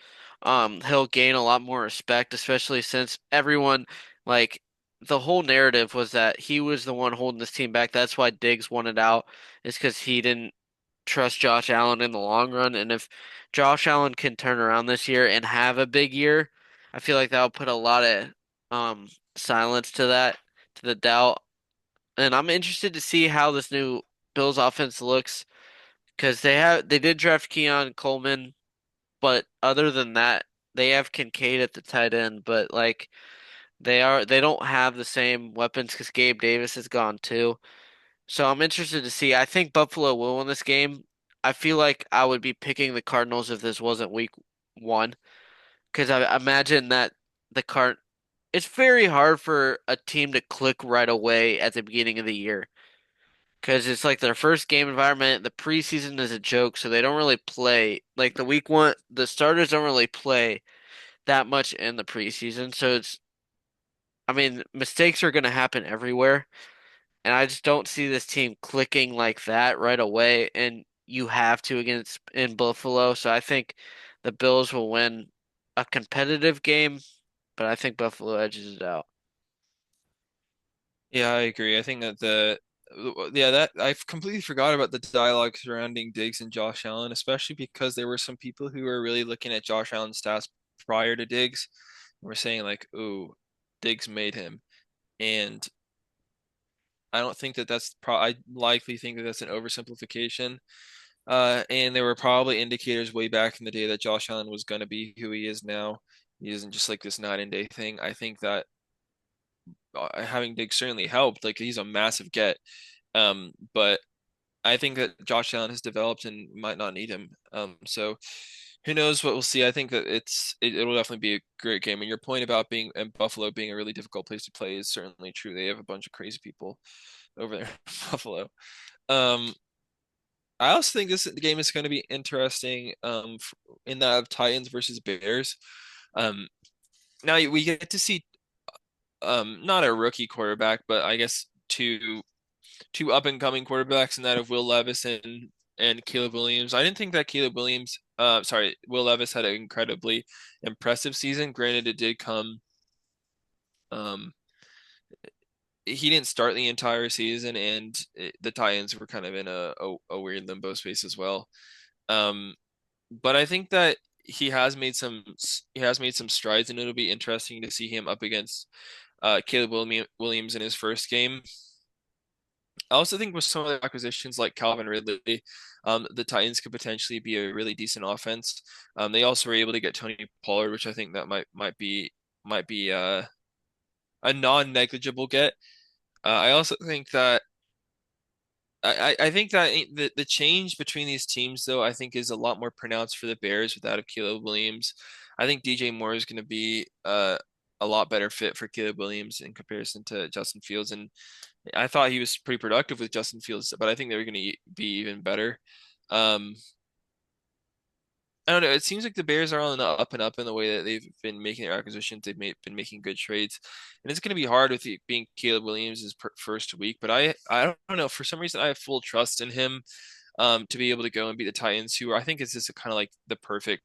he'll gain a lot more respect, especially since everyone, like, the whole narrative was that he was the one holding this team back. That's why Diggs wanted out, is because he didn't trust Josh Allen in the long run. And if Josh Allen can turn around this year and have a big year, I feel like that'll put a lot of silence to that, to the doubt. And I'm interested to see how this new Bills offense looks because they did draft Keon Coleman, but other than that, they have Kincaid at the tight end, but like they don't have the same weapons because Gabe Davis is gone too. So I'm interested to see. I think Buffalo will win this game. I feel like I would be picking the Cardinals if this wasn't week one, because I imagine that the card. It's very hard for a team to click right away at the beginning of the year because it's like their first game environment. The preseason is a joke, so they don't really play. Like the week one, the starters don't really play that much in the preseason. So I mean, mistakes are going to happen everywhere. And I just don't see this team clicking like that right away. And you have to against in Buffalo. So I think the Bills will win a competitive game, but I think Buffalo edges it out. Yeah, I agree. I think that yeah, that I've completely forgot about the dialogue surrounding Diggs and Josh Allen, especially because there were some people who were really looking at Josh Allen's stats prior to Diggs and were saying like, "Ooh, Diggs made him." And I don't think that I likely think that that's an oversimplification. And there were probably indicators way back in the day that Josh Allen was going to be who he is now. He isn't just like this night and day thing. I think that having Diggs certainly helped. Like he's a massive get. But I think that Josh Allen has developed and might not need him. So who knows what we'll see. I think that it'll definitely be a great game. And your point about being in Buffalo being a really difficult place to play is certainly true. They have a bunch of crazy people over there in Buffalo. Um, I also think the game is going to be interesting. In that Titans versus Bears. Um, now we get to see not a rookie quarterback, but I guess two up and coming quarterbacks in that of Will Levis and Caleb Williams. I didn't think that Will Levis had an incredibly impressive season. Granted, it did come. Um, he didn't start the entire season, and the Titans were kind of in a weird limbo space as well. Um, but I think that he has made some strides, and it'll be interesting to see him up against Williams in his first game. I also think with some of the acquisitions like Calvin Ridley, the Titans could potentially be a really decent offense. They also were able to get Tony Pollard, which I think that might be a non-negligible get. I also think that I think that the change between these teams, though, I think is a lot more pronounced for the Bears without of Caleb Williams. I think DJ Moore is going to be a lot better fit for Caleb Williams in comparison to Justin Fields, and I thought he was pretty productive with Justin Fields, but I think they're going to be even better. Um, I don't know. It seems like the Bears are on the up and up in the way that they've been making their acquisitions. Been making good trades, and it's going to be hard with it being Caleb Williams' first week. But I don't know. For some reason, I have full trust in him to be able to go and beat the Titans, who I think is just kind of like the perfect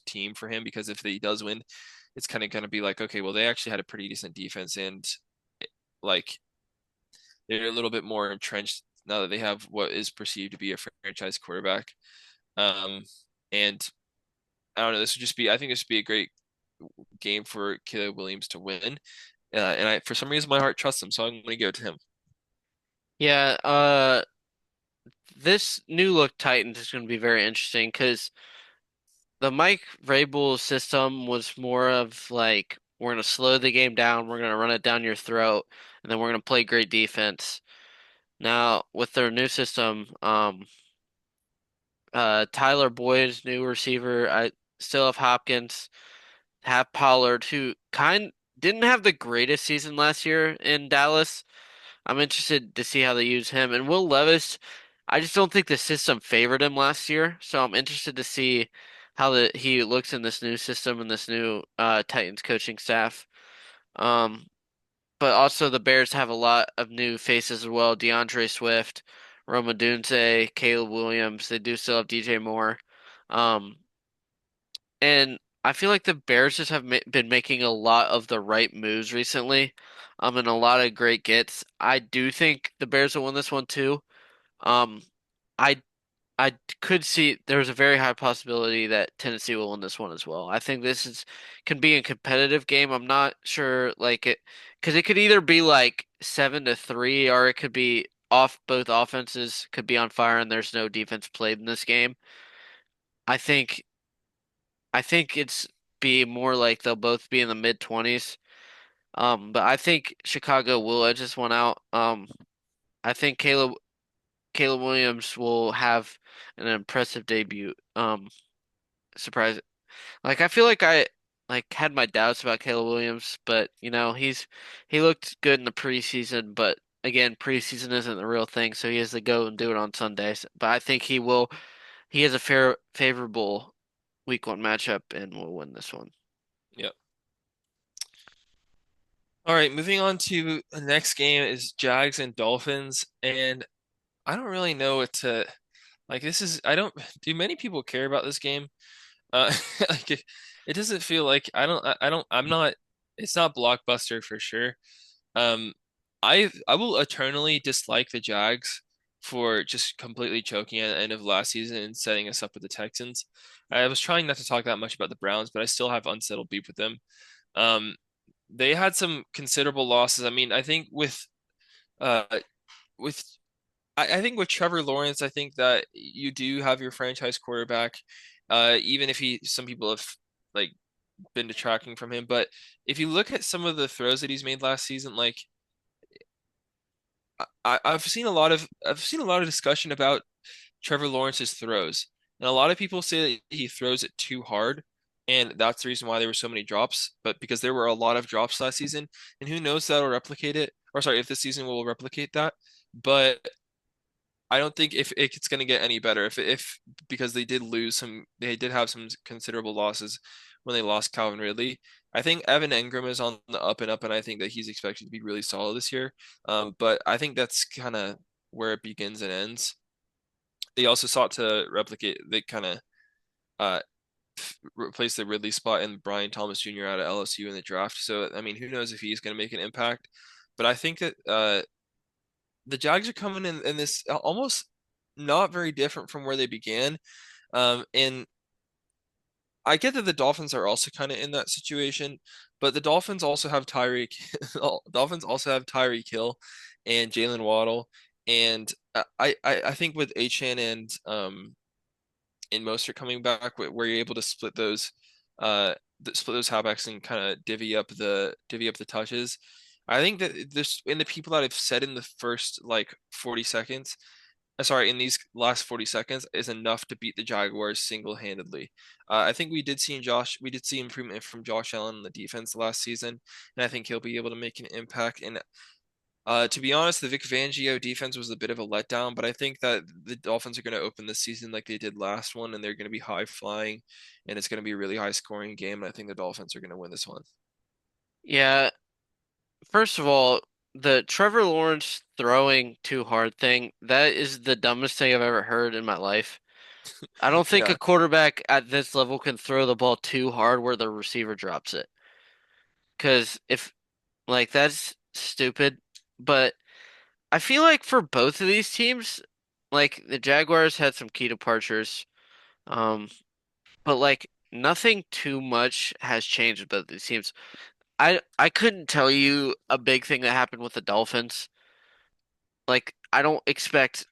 team for him because if he does win, it's kind of going to be like, okay, well, they actually had a pretty decent defense and like they're a little bit more entrenched now that they have what is perceived to be a franchise quarterback. Um, and I don't know. This would just be. I think this would be a great game for Caleb Williams to win. And for some reason, my heart trusts him, so I'm going to give it to him. Yeah, this new look Titans is going to be very interesting because the Mike Vrabel system was more of like we're going to slow the game down, we're going to run it down your throat, and then we're going to play great defense. Now with their new system, Tyler Boyd's new receiver, I still have Hopkins, have Pollard, who kind didn't have the greatest season last year in Dallas. I'm interested to see how they use him. And Will Levis, I just don't think the system favored him last year, so I'm interested to see how he looks in this new system and this new Titans coaching staff. Um, but also the Bears have a lot of new faces as well. DeAndre Swift, Roma Dunze, Caleb Williams. They do still have DJ Moore. Um, and I feel like the Bears just have ma been making a lot of the right moves recently, and a lot of great gets. I do think the Bears will win this one too. Um, I I could see there's a very high possibility that Tennessee will win this one as well. I think this is can be a competitive game. I'm not sure like it because it could either be like 7-3 or it could be off both offenses could be on fire and there's no defense played in this game. I think I think it's be more like they'll both be in the mid 20s. But I think Chicago will edge this one out. I think Caleb Williams will have an impressive debut. Surprise. Like I feel like I like had my doubts about Caleb Williams, but he looked good in the preseason, but again, preseason isn't the real thing, so he has to go and do it on Sundays. But I think he has a favorable week one matchup and will win this one. Yep. All right, moving on to the next game is Jags and Dolphins, and I don't really know what to like. This is I don't do many people care about this game? Uh, like it doesn't feel like I don't I'm not. It's not blockbuster for sure. Um, I will eternally dislike the Jags for just completely choking at the end of last season and setting us up with the Texans. I was trying not to talk that much about the Browns, but I still have unsettled beef with them. Um, they had some considerable losses. I mean, I think uh with I think with Trevor Lawrence, I think that you do have your franchise quarterback, even if some people have like been detracting from him. But if you look at some of the throws that he's made last season, like I've seen a lot of discussion about Trevor Lawrence's throws, and a lot of people say that he throws it too hard, and that's the reason why there were so many drops. But because there were a lot of drops last season, and who knows that'll replicate it, or sorry, if this season will replicate that. But I don't think if it's going to get any better if because they did have some considerable losses when they lost Calvin Ridley. I think Evan Engram is on the up and up, and I think that he's expected to be really solid this year. But I think that's kind of where it begins and ends. They also sought to replicate, they kind of uh, replace the Ridley spot in Brian Thomas Jr. out of LSU in the draft. So I mean, who knows if he's going to make an impact? But I think that the Jags are coming in this almost not very different from where they began. And I get that the Dolphins are also kind of in that situation, but the Dolphins also have Tyreek Hill and Jalen Waddle. And I think with Achan and Mostert coming back, where you're able to split those split those halfbacks and kind of divvy up the touches. I think that this in the people that I've said in the first like 40 seconds, sorry, in these last 40 seconds is enough to beat the Jaguars single-handedly. I think we did see improvement from Josh Allen in the defense last season, and I think he'll be able to make an impact. And to be honest, the Vic Fangio defense was a bit of a letdown, but I think that the Dolphins are going to open the season like they did last one, and they're going to be high flying, and it's going to be a really high scoring game. And I think the Dolphins are going to win this one. Yeah, first of all, the Trevor Lawrence throwing too hard thing, that is the dumbest thing I've ever heard in my life. I don't think a Yeah, quarterback at this level can throw the ball too hard where the receiver drops it. Because if, like, that's stupid. But I feel like for both of these teams, like, the Jaguars had some key departures. Um, but, like, nothing too much has changed with both these teams. I couldn't tell you a big thing that happened with the Dolphins. Like, I don't expect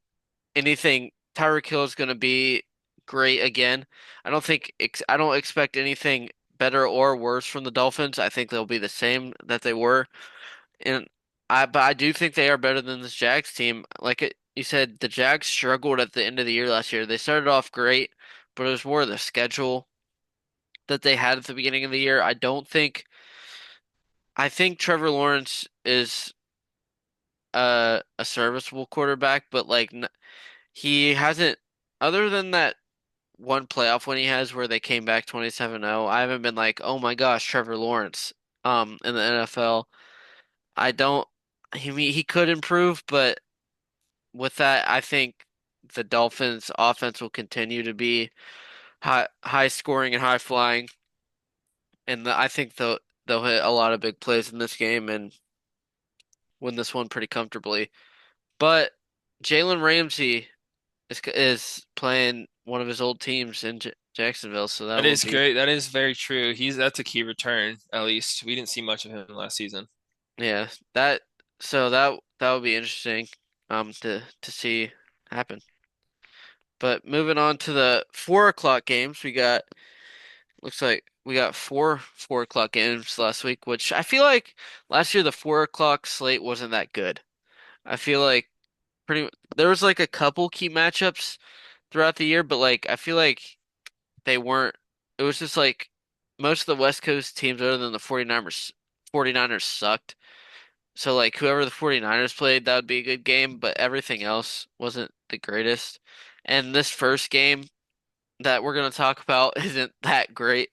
anything. Tyreek Hill is going to be great again. I don't expect anything better or worse from the Dolphins. I think they'll be the same that they were. And but I do think they are better than this Jags team. You said, the Jags struggled at the end of the year last year. They started off great, but it was more the schedule that they had at the beginning of the year. I think Trevor Lawrence is a serviceable quarterback, but like he hasn't, other than that one playoff win he has where they came back 27-0. I haven't been like, "Oh my gosh, Trevor Lawrence." In the NFL, I don't he could improve, but with that, I think the Dolphins offense will continue to be high scoring and high flying, and I think they'll hit a lot of big plays in this game and win this one pretty comfortably. But Jalen Ramsey is playing one of his old teams in Jacksonville, so that that will is be, great. That is very true. That's a key return, at least. We didn't see much of him last season. yeah, that would be interesting to see happen. But moving on to the 4 o'clock games, looks like we got 4 o'clock games last week, which I feel like last year the 4 o'clock slate wasn't that good. I feel like there was like a couple key matchups throughout the year, but like I feel like they weren't. It was just like most of the West Coast teams other than the 49ers sucked. So like whoever the 49ers played, that would be a good game, but everything else wasn't the greatest. And this first game that we're going to talk about isn't that great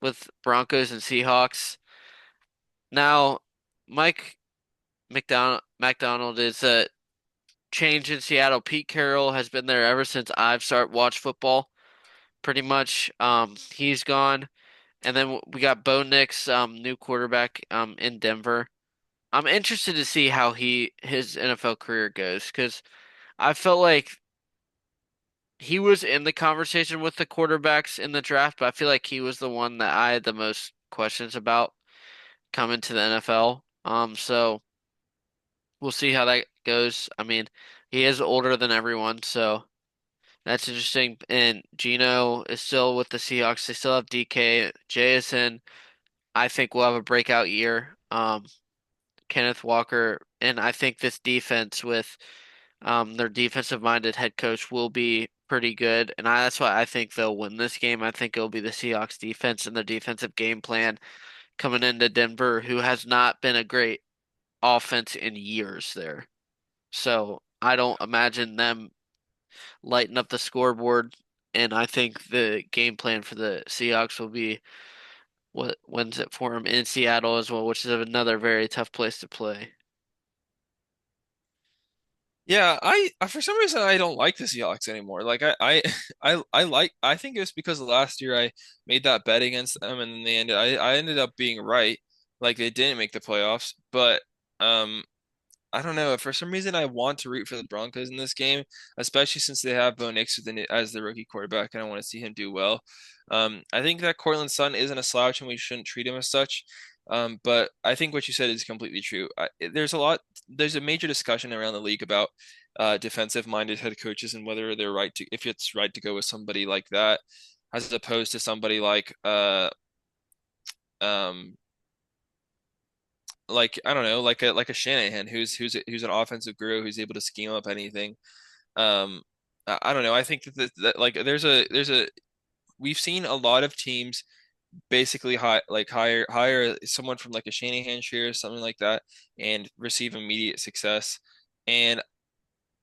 with Broncos and Seahawks. Now, Mike McDonald is a change in Seattle. Pete Carroll has been there ever since I've started watch football. Pretty much, he's gone. And then we got Bo Nix, new quarterback, in Denver. I'm interested to see how his NFL career goes because I felt like he was in the conversation with the quarterbacks in the draft, but I feel like he was the one that I had the most questions about coming to the NFL. So we'll see how that goes. I mean, he is older than everyone, so that's interesting. And Gino is still with the Seahawks. They still have DK. Jason, I think will have a breakout year. Kenneth Walker, and I think this defense with their defensive-minded head coach will be pretty good, and that's why I think they'll win this game. I think it'll be the Seahawks defense and their defensive game plan coming into Denver, who has not been a great offense in years there. So I don't imagine them lighting up the scoreboard, and I think the game plan for the Seahawks will be what wins it for them in Seattle as well, which is another very tough place to play. Yeah, for some reason I don't like the Seahawks anymore. Like I think it was because last year I made that bet against them and then I ended up being right. Like they didn't make the playoffs, but um I don't know. For some reason, I want to root for the Broncos in this game, especially since they have Bo Nix as the rookie quarterback, and I want to see him do well. I think that Cortland Sutton isn't a slouch, and we shouldn't treat him as such. But I think what you said is completely true. There's a major discussion around the league about defensive-minded head coaches and whether they're right to if it's right to go with somebody like that as opposed to somebody um like I don't know like a Shanahan who's an offensive guru who's able to scheme up anything. I don't know. I think that like there's a we've seen a lot of teams basically hire someone from like a Shanahan share or something like that and receive immediate success. And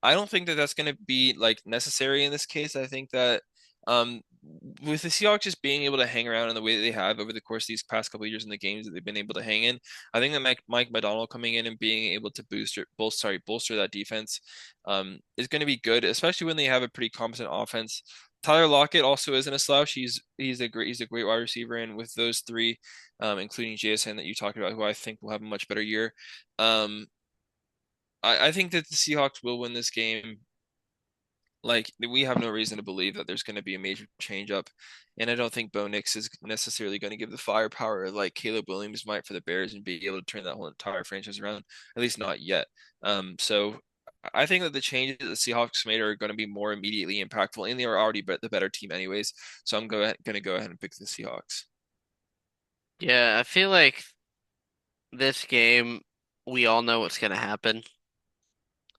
I don't think that that's going to be like necessary in this case. I think that um, with the Seahawks just being able to hang around in the way that they have over the course of these past couple of years in the games that they've been able to hang in, I think that Mike McDonald coming in and being able to bolster that defense is going to be good, especially when they have a pretty competent offense. Tyler Lockett also isn't a slouch. He's a great wide receiver, and with those three, including JSN that you talked about, who I think will have a much better year. Um, I think that the Seahawks will win this game. Like we have no reason to believe that there's going to be a major change up, and I don't think Bo Nix is necessarily going to give the firepower like Caleb Williams might for the Bears and be able to turn that whole entire franchise around. At least not yet. So I think that the changes that the Seahawks made are going to be more immediately impactful, and they are already the better team anyways. So I'm going to go ahead and pick the Seahawks. Yeah, I feel like this game, we all know what's gonna happen.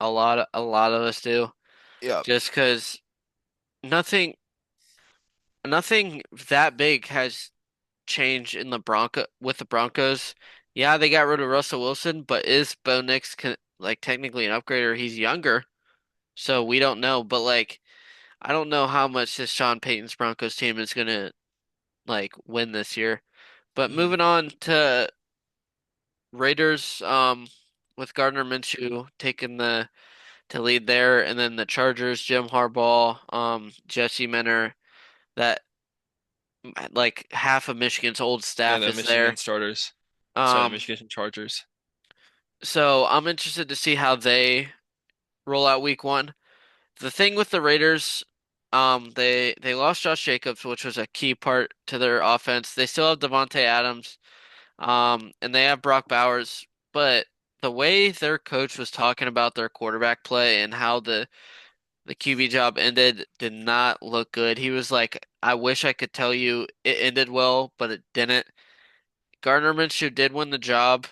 A lot of us do. Yeah. Just because nothing, nothing that big has changed in the Broncos. Yeah, they got rid of Russell Wilson, but is Bo Nix like technically an upgrade or he's younger? So we don't know. But like, I don't know how much this Sean Payton's Broncos team is gonna like win this year. But Mhm. moving on to Raiders, with Gardner Minshew taking the to lead there, and then the Chargers, Jim Harbaugh, Jesse Minter, that like half of Michigan's old Yeah, staff the is Michigan there. starters. Sorry, Um, Michigan Chargers. so I'm interested to see how they roll out week one. The thing with the Raiders, they lost Josh Jacobs, which was a key part to their offense. They still have Devontae Adams, and they have Brock Bowers, but the way their coach was talking about their quarterback play and how the QB job ended did not look good. He was like, I wish I could tell you it ended well, but it didn't. Gardner Minshew did win the job,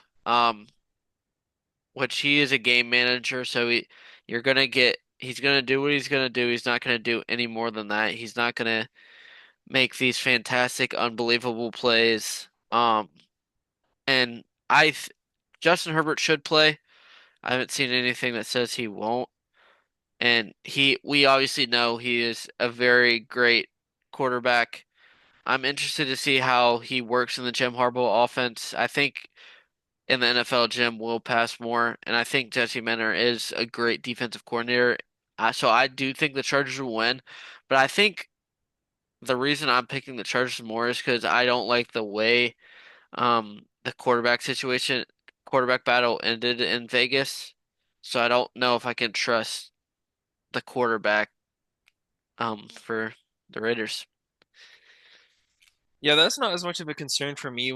which he is a game manager, so he's gonna do what he's gonna do. He's not gonna do any more than that. He's not gonna make these fantastic, unbelievable plays. And Justin Herbert should play. I haven't seen anything that says he won't. And we obviously know he is a very great quarterback. I'm interested to see how he works in the Jim Harbaugh offense. I think in the NFL, Jim will pass more, and I think Jesse Minter is a great defensive coordinator. So I do think the Chargers will win, but I think the reason I'm picking the Chargers more is because I don't like the way the quarterback battle ended in Vegas. So I don't know if I can trust the quarterback for the Raiders. Yeah, that's not as much of a concern for me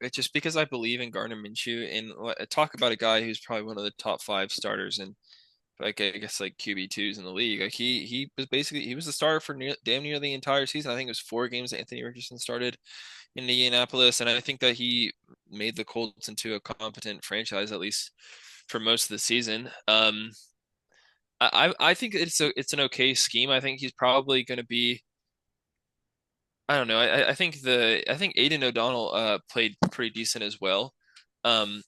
it's just because I believe in Gardner Minshew and talk about a guy who's probably one of the top five starters and like I guess like QB2s in the league. Like he was the starter for damn near the entire season. I think it was 4 games that Anthony Richardson started in Indianapolis, and I think that he made the Colts into a competent franchise at least for most of the season. I think it's an okay scheme. I think he's probably going to be. I don't know. I think Aiden O'Donnell played pretty decent as well. Um,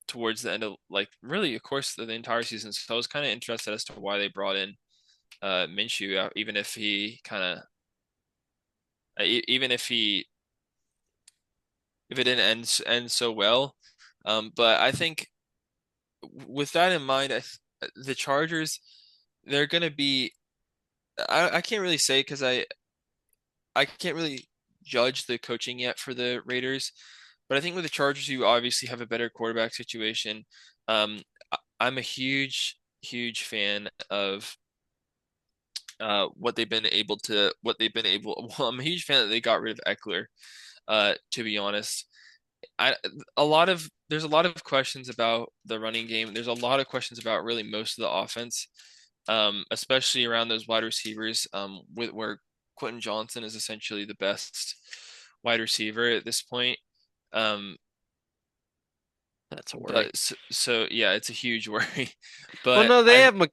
towards the end of like really of course the entire season. So I was kind of interested as to why they brought in Minshew, even if he even if it didn't end so well. But I think with that in mind, the Chargers they're gonna be. I can't really say because I can't really judge the coaching yet for the Raiders, but I think with the Chargers, you obviously have a better quarterback situation. Um, I'm a huge fan of what they've been able. Well, I'm a huge fan that they got rid of Eckler. To be honest, I there's a lot of questions about the running game. There's a lot of questions about really most of the offense. especially around those wide receivers, with where Quentin Johnson is essentially the best wide receiver at this point. Um, That's a worry. but so yeah, it's a huge worry. Well, But no, they I have Vlad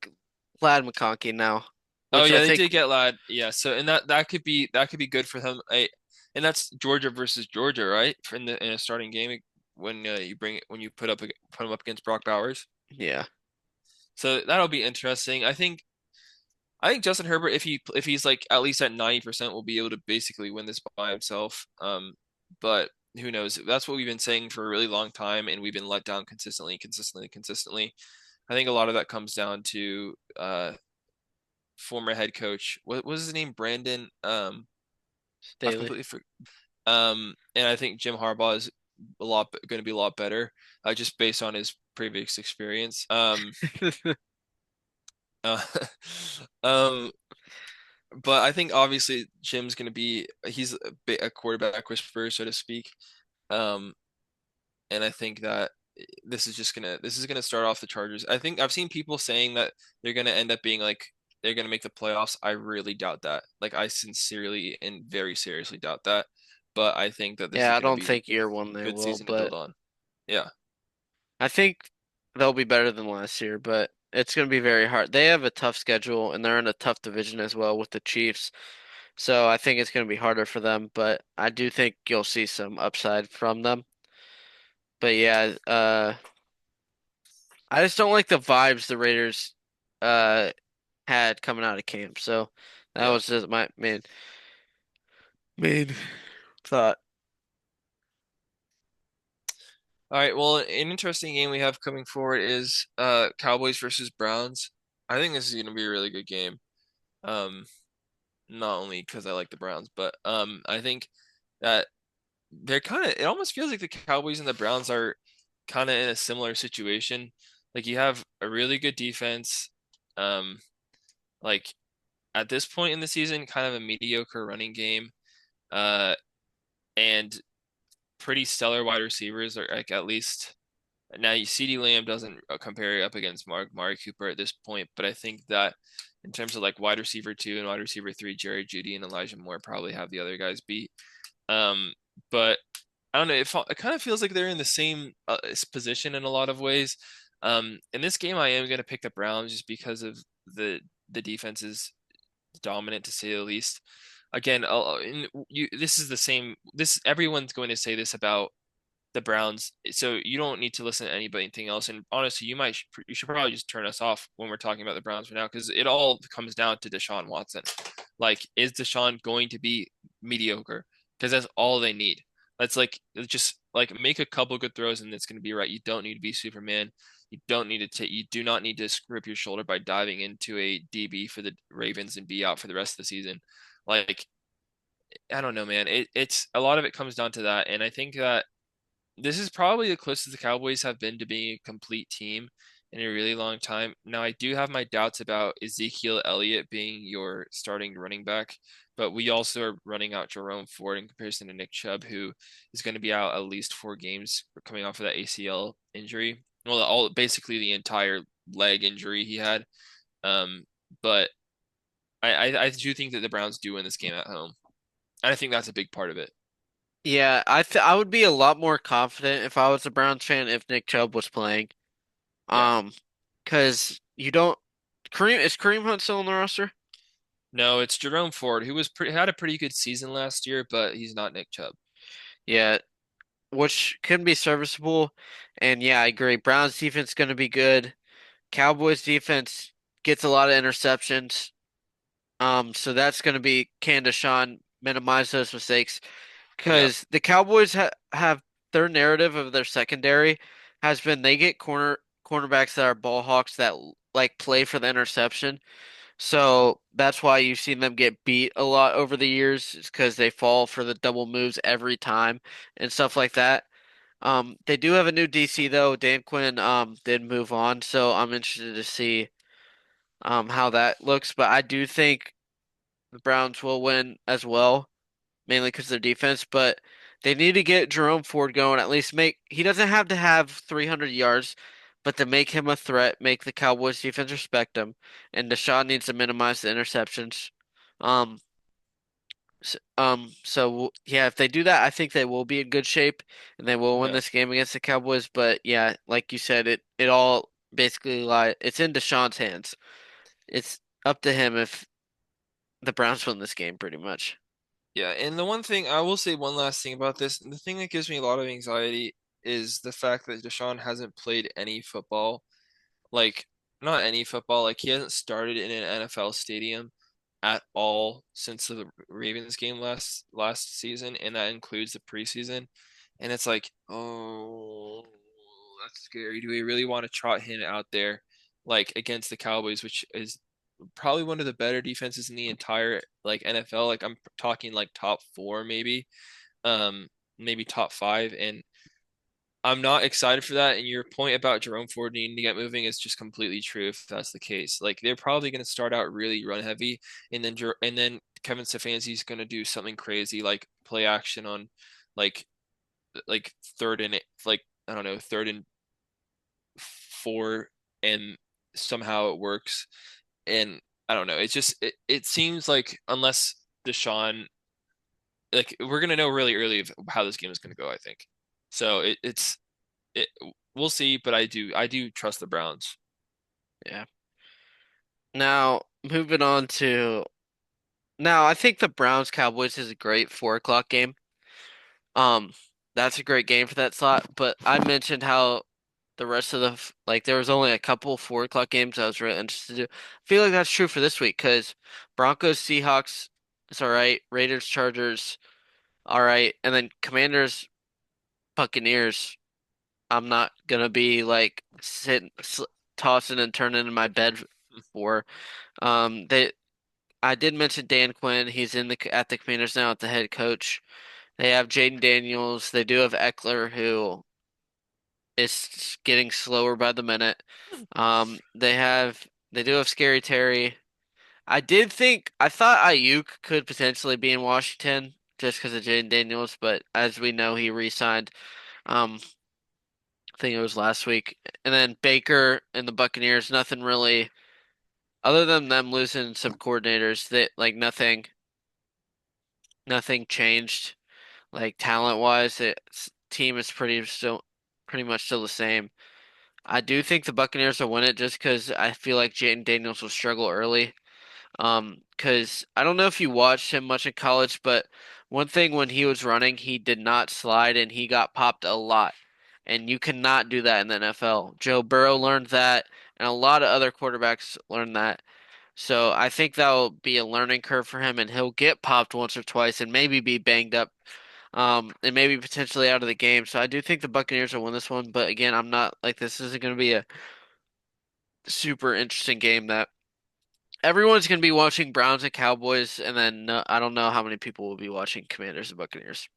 McConkey now, Oh which I yeah, they think, did get Lad. Yeah, so and that could be good for them. And that's Georgia versus Georgia, right? In a starting game when you put them up against Brock Bowers. yeah, So that'll be interesting. I think Justin Herbert, if he's like at least at 90%, will be able to basically win this by himself. But who knows? That's what we've been saying for a really long time, and we've been let down consistently, consistently, consistently. I think a lot of that comes down to former head coach. What was his name? Brandon. I've Staley. completely for. And I think Jim Harbaugh is going to be a lot better, just based on his previous experience. Uh, um, but I think obviously Jim's going to be he's a quarterback whisperer, so to speak. Um, and I think that this is gonna start off the Chargers. I think I've seen people saying that they're gonna end up being like they're gonna make the playoffs. I really doubt that. Like I sincerely and very seriously doubt that. But I think that this Yeah, is I gonna don't be think year one a they good will, season to but build on. Yeah, I think they'll be better than last year, but it's going to be very hard. They have a tough schedule and they're in a tough division as well with the Chiefs. So I think it's going to be harder for them, but I do think you'll see some upside from them. But yeah, I just don't like the vibes the Raiders uh had coming out of camp. So that yeah. was just my main thought. All right. Well, an interesting game we have coming forward is Cowboys versus Browns. I think this is gonna be a really good game. Um, not only because I like the Browns, but I think that they're kind of it almost feels like the Cowboys and the Browns are kind of in a similar situation. Like you have a really good defense, um, like at this point in the season, kind of a mediocre running game, uh, and pretty stellar wide receivers, or like at least now CeeDee Lamb doesn't compare up against Mari Cooper at this point, but I think that in terms of like wide receiver two and wide receiver three, Jerry Jeudy and Elijah Moore probably have the other guys beat. But I don't know. It kind of feels like they're in the same position in a lot of ways. In this game, I am going to pick the Browns just because of the defense is dominant to say the least. Again, this is the same. This everyone's going to say this about the Browns, so you don't need to listen to anybody anything else. And honestly, you should probably just turn us off when we're talking about the Browns right now because it all comes down to Deshaun Watson. Like, is Deshaun going to be mediocre? Because that's all they need. That's like just like make a couple good throws and it's going to be right. You don't need to be Superman. You don't need to take. You do not need to rip your shoulder by diving into a DB for the Ravens and be out for the rest of the season. Like I don't know, man. It's a lot of it comes down to that, and I think that this is probably the closest the Cowboys have been to being a complete team in a really long time. Now, I do have my doubts about Ezekiel Elliott being your starting running back, but we also are running out Jerome Ford in comparison to Nick Chubb, who is going to be out at least 4 games coming off of that ACL injury. Well, all basically the entire leg injury he had. Um, but I do think that the Browns do win this game at home, and I think that's a big part of it. Yeah, I would be a lot more confident if I was a Browns fan if Nick Chubb was playing. Yeah. Um, because you don't Kareem Hunt still on the roster? No, it's Jerome Ford, who had a pretty good season last year, but he's not Nick Chubb. Yeah, which can be serviceable. And yeah, I agree. Browns defense going to be good. Cowboys defense gets a lot of interceptions. So that's going to be can Deshaun minimize those mistakes Yeah, because the Cowboys have their narrative of their secondary has been they get cornerbacks that are ball hawks that like play for the interception. So that's why you've seen them get beat a lot over the years, is because they fall for the double moves every time and stuff like that. They do have a new DC though. Dan Quinn did move on, so I'm interested to see how that looks. But I do think the Browns will win as well, mainly because of their defense. But they need to get Jerome Ford going. At least make he doesn't have to have 300 yards, but to make him a threat, make the Cowboys defense respect him, and Deshaun needs to minimize the interceptions. Um, so yeah, if they do that, I think they will be in good shape and they will win Yeah. this game against the Cowboys. But yeah, like you said, it all basically it's in Deshaun's hands. It's up to him if the Browns win this game, pretty much. Yeah, and the one thing I will say one last thing about this, the thing that gives me a lot of anxiety is the fact that Deshaun hasn't played any football. Like not any football, like he hasn't started in an NFL stadium at all since the Ravens game last season, and that includes the preseason. And it's like, oh, that's scary. Do we really want to trot him out there like against the Cowboys, which is probably one of the better defenses in the entire like NFL? Like I'm talking like top four maybe, maybe top five, and I'm not excited for that. And your point about Jerome Ford needing to get moving is just completely true if that's the case. Like they're probably going to start out really run heavy, and then Kevin Stefanski's going to do something crazy like play action on like third and like I don't know third and four, and somehow it works. And I don't know. It's just it seems like unless Deshaun, like we're gonna know really early of how this game is gonna go. I think so. It we'll see, but I do trust the Browns. Yeah. Now moving on to now, I think the Browns Cowboys is a great 4 o'clock game. Um, that's a great game for that slot. But I mentioned how the rest of like there was only a couple 4 o'clock games I was really interested in. I feel like that's true for this week because Broncos Seahawks it's all right, Raiders Chargers all right, and then Commanders Buccaneers. I'm not gonna be like tossing and turning in my bed for. They I did mention Dan Quinn. He's in the at the Commanders now at the head coach. They have Jaden Daniels. They do have Eckler, who is getting slower by the minute. They do have Scary Terry. I thought Ayuk could potentially be in Washington just because of Jaden Daniels, but as we know, he re-signed. I think it was last week. And then Baker and the Buccaneers, nothing really other than them losing some coordinators. That like nothing changed. Like talent wise, the team is pretty much still the same. I do think the Buccaneers will win it just because I feel like Jaden Daniels will struggle early. Because I don't know if you watched him much in college, but one thing when he was running, he did not slide and he got popped a lot. And you cannot do that in the NFL. Joe Burrow learned that, and a lot of other quarterbacks learned that. So I think that'll be a learning curve for him, and he'll get popped once or twice and maybe be banged up, and maybe potentially out of the game. So I do think the Buccaneers will win this one, but again, I'm not like this isn't going to be a super interesting game that everyone's going to be watching Browns and Cowboys, and then I don't know how many people will be watching Commanders and Buccaneers.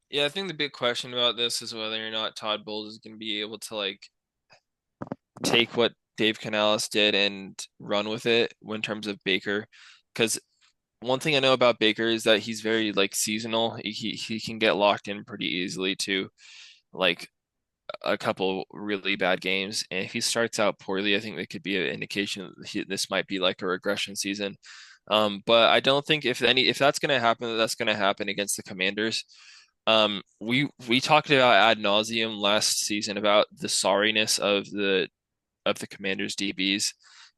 Yeah, I think the big question about this is whether or not Todd Bowles is going to be able to like take what Dave Canales did and run with it in terms of Baker. Because one thing I know about Baker is that he's very like seasonal. He can get locked in pretty easily to like a couple really bad games. And if he starts out poorly, I think that could be an indication that this might be like a regression season. But I don't think if that's going to happen, that's going to happen against the Commanders. We talked about ad nauseum last season about the sorriness of the Commanders DBs,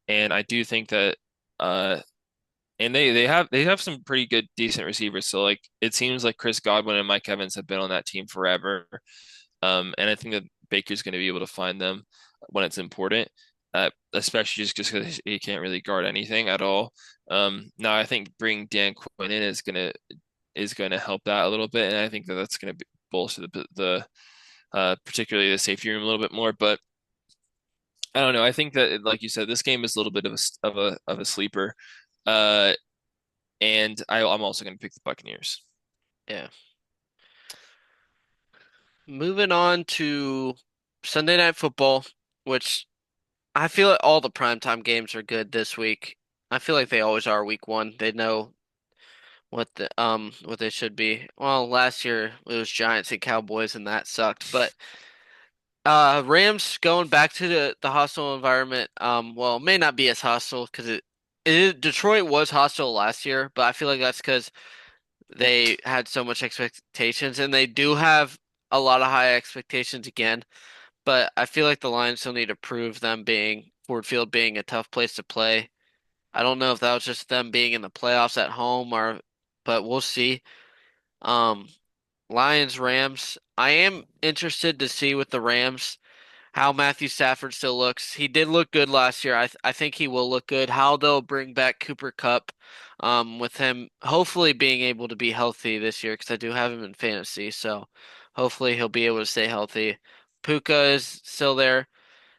and I do think that and they have some pretty good decent receivers. So like it seems like Chris Godwin and Mike Evans have been on that team forever. And I think that Baker's going to be able to find them when it's important, especially just because he can't really guard anything at all. Now I think bringing Dan Quinn in is gonna help that a little bit, and I think that that's going to bolster the particularly the safety room a little bit more. But I don't know. I think that, like you said, this game is a little bit of a sleeper. Uh, and I'm also going to pick the Buccaneers. Yeah. Moving on to Sunday Night Football, which I feel like all the primetime games are good this week. I feel like they always are week one. They know what they should be. Well, last year it was Giants and Cowboys and that sucked. But Rams going back to the hostile environment. Well, it may not be as hostile because Detroit was hostile last year, but I feel like that's because they had so much expectations, and they do have a lot of high expectations again. But I feel like the Lions still need to prove them being Ford Field being a tough place to play. I don't know if that was just them being in the playoffs at home or, but we'll see. Um, Lions, Rams. I am interested to see with the Rams how Matthew Stafford still looks. He did look good last year. I think he will look good. How they'll bring back Cooper Kupp, with him hopefully being able to be healthy this year because I do have him in fantasy. So hopefully he'll be able to stay healthy. Puka is still there.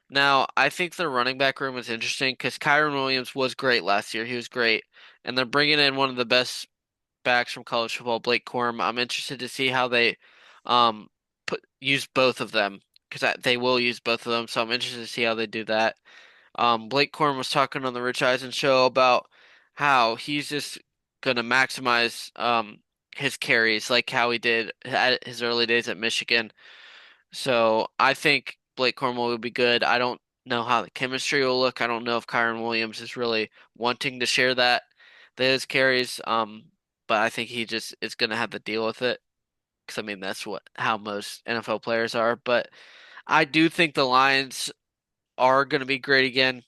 Now, I think the running back room is interesting because Kyron Williams was great last year. He was great. And they're bringing in one of the best backs from college football, Blake Corum. I'm interested to see how they um use both of them because they will use both of them. So I'm interested to see how they do that. Blake Corum was talking on the Rich Eisen show about how he's just gonna maximize his carries like how he did at his early days at Michigan. So I think Blake Cornwell will be good. I don't know how the chemistry will look. I don't know if Kyron Williams is really wanting to share those carries. But I think he just is going to have to deal with it because I mean that's what how most NFL players are. But I do think the Lions are going to be great again.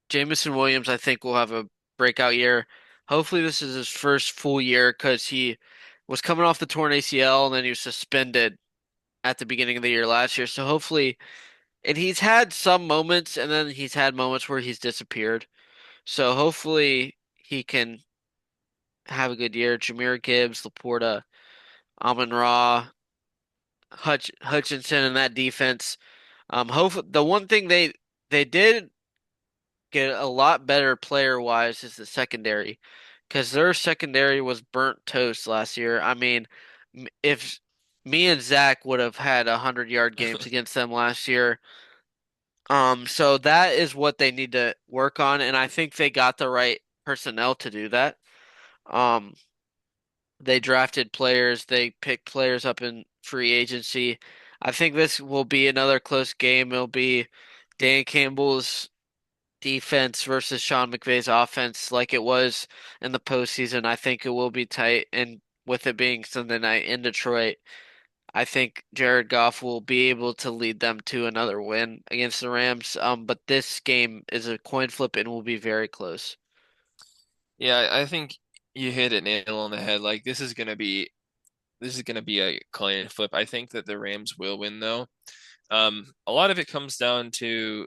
Jamison Williams I think will have a breakout year. Hopefully this is his first full year because he was coming off the torn ACL and then he was suspended at the beginning of the year last year. So hopefully, and he's had some moments and then he's had moments where he's disappeared. So hopefully he can have a good year. Jahmyr Gibbs, Laporta, Amon-Ra, Hutchinson and that defense. Hope the one thing they did get a lot better player wise is the secondary because their secondary was burnt toast last year. I mean, if me and Zach would have had 100-yard games against them last year. So that is what they need to work on, and I think they got the right personnel to do that. Um, they drafted players, they picked players up in free agency. I think this will be another close game. It'll be Dan Campbell's defense versus Sean McVay's offense, like it was in the postseason. I think it will be tight, and with it being Sunday night in Detroit. I think Jared Goff will be able to lead them to another win against the Rams. But this game is a coin flip and will be very close. Yeah, I think you hit it nail on the head. Like this is gonna be a coin flip. I think that the Rams will win though. A lot of it comes down to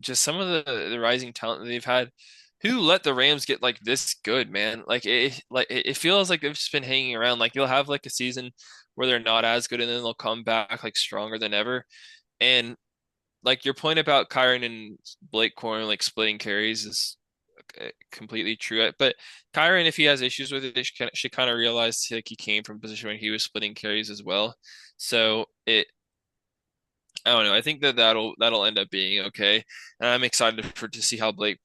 just some of the rising talent that they've had. Who let the Rams get like this good, man? Like it feels like they've just been hanging around. Like you'll have like a season where they're not as good, and then they'll come back like stronger than ever. And like your point about Kyron and Blake Corn like splitting carries is completely true. But Kyron, if he has issues with it, should kind of realize like he came from a position when he was splitting carries as well. So I don't know. I think that that'll end up being okay, and I'm excited for to see how Blake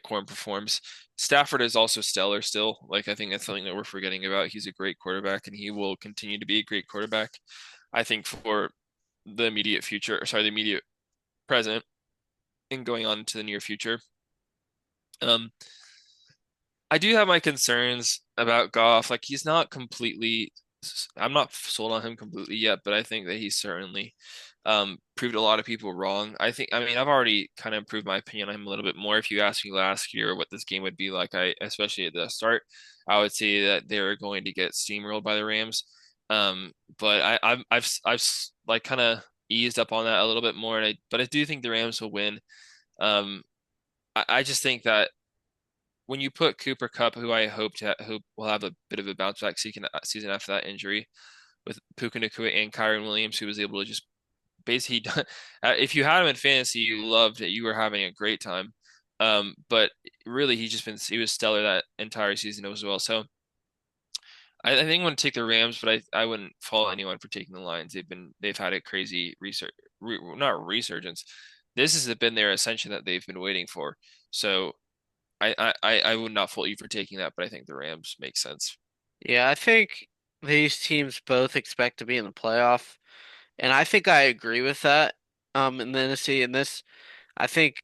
Corn performs. Stafford is also stellar still. Like I think that's something that we're forgetting about. He's a great quarterback, and he will continue to be a great quarterback. I think for the immediate future, or sorry, the immediate present, and going on to the near future. Um, I do have my concerns about Goff. Like he's not completely, I'm not sold on him completely yet, but I think that he's certainly proved a lot of people wrong. I mean, I've already kind of improved my opinion on him a little bit more. If you asked me last year what this game would be like, especially at the start, I would say that they're going to get steamrolled by the Rams. But I've like kind of eased up on that a little bit more, and but I do think the Rams will win. Um, I just think that when you put Cooper Kupp, who I hope will have a bit of a bounce back season after that injury, with Puka Nacua and Kyron Williams, who was able to just basically, if you had him in fantasy, you loved it. You were having a great time. But really, he was stellar that entire season as well. So I think I'm going to take the Rams, but I wouldn't fault anyone for taking the Lions. They've had a crazy not resurgence. This has been their ascension that they've been waiting for. So I would not fault you for taking that, but I think the Rams make sense. Yeah, I think these teams both expect to be in the playoff. And I think I agree with that. In the NFC, and I think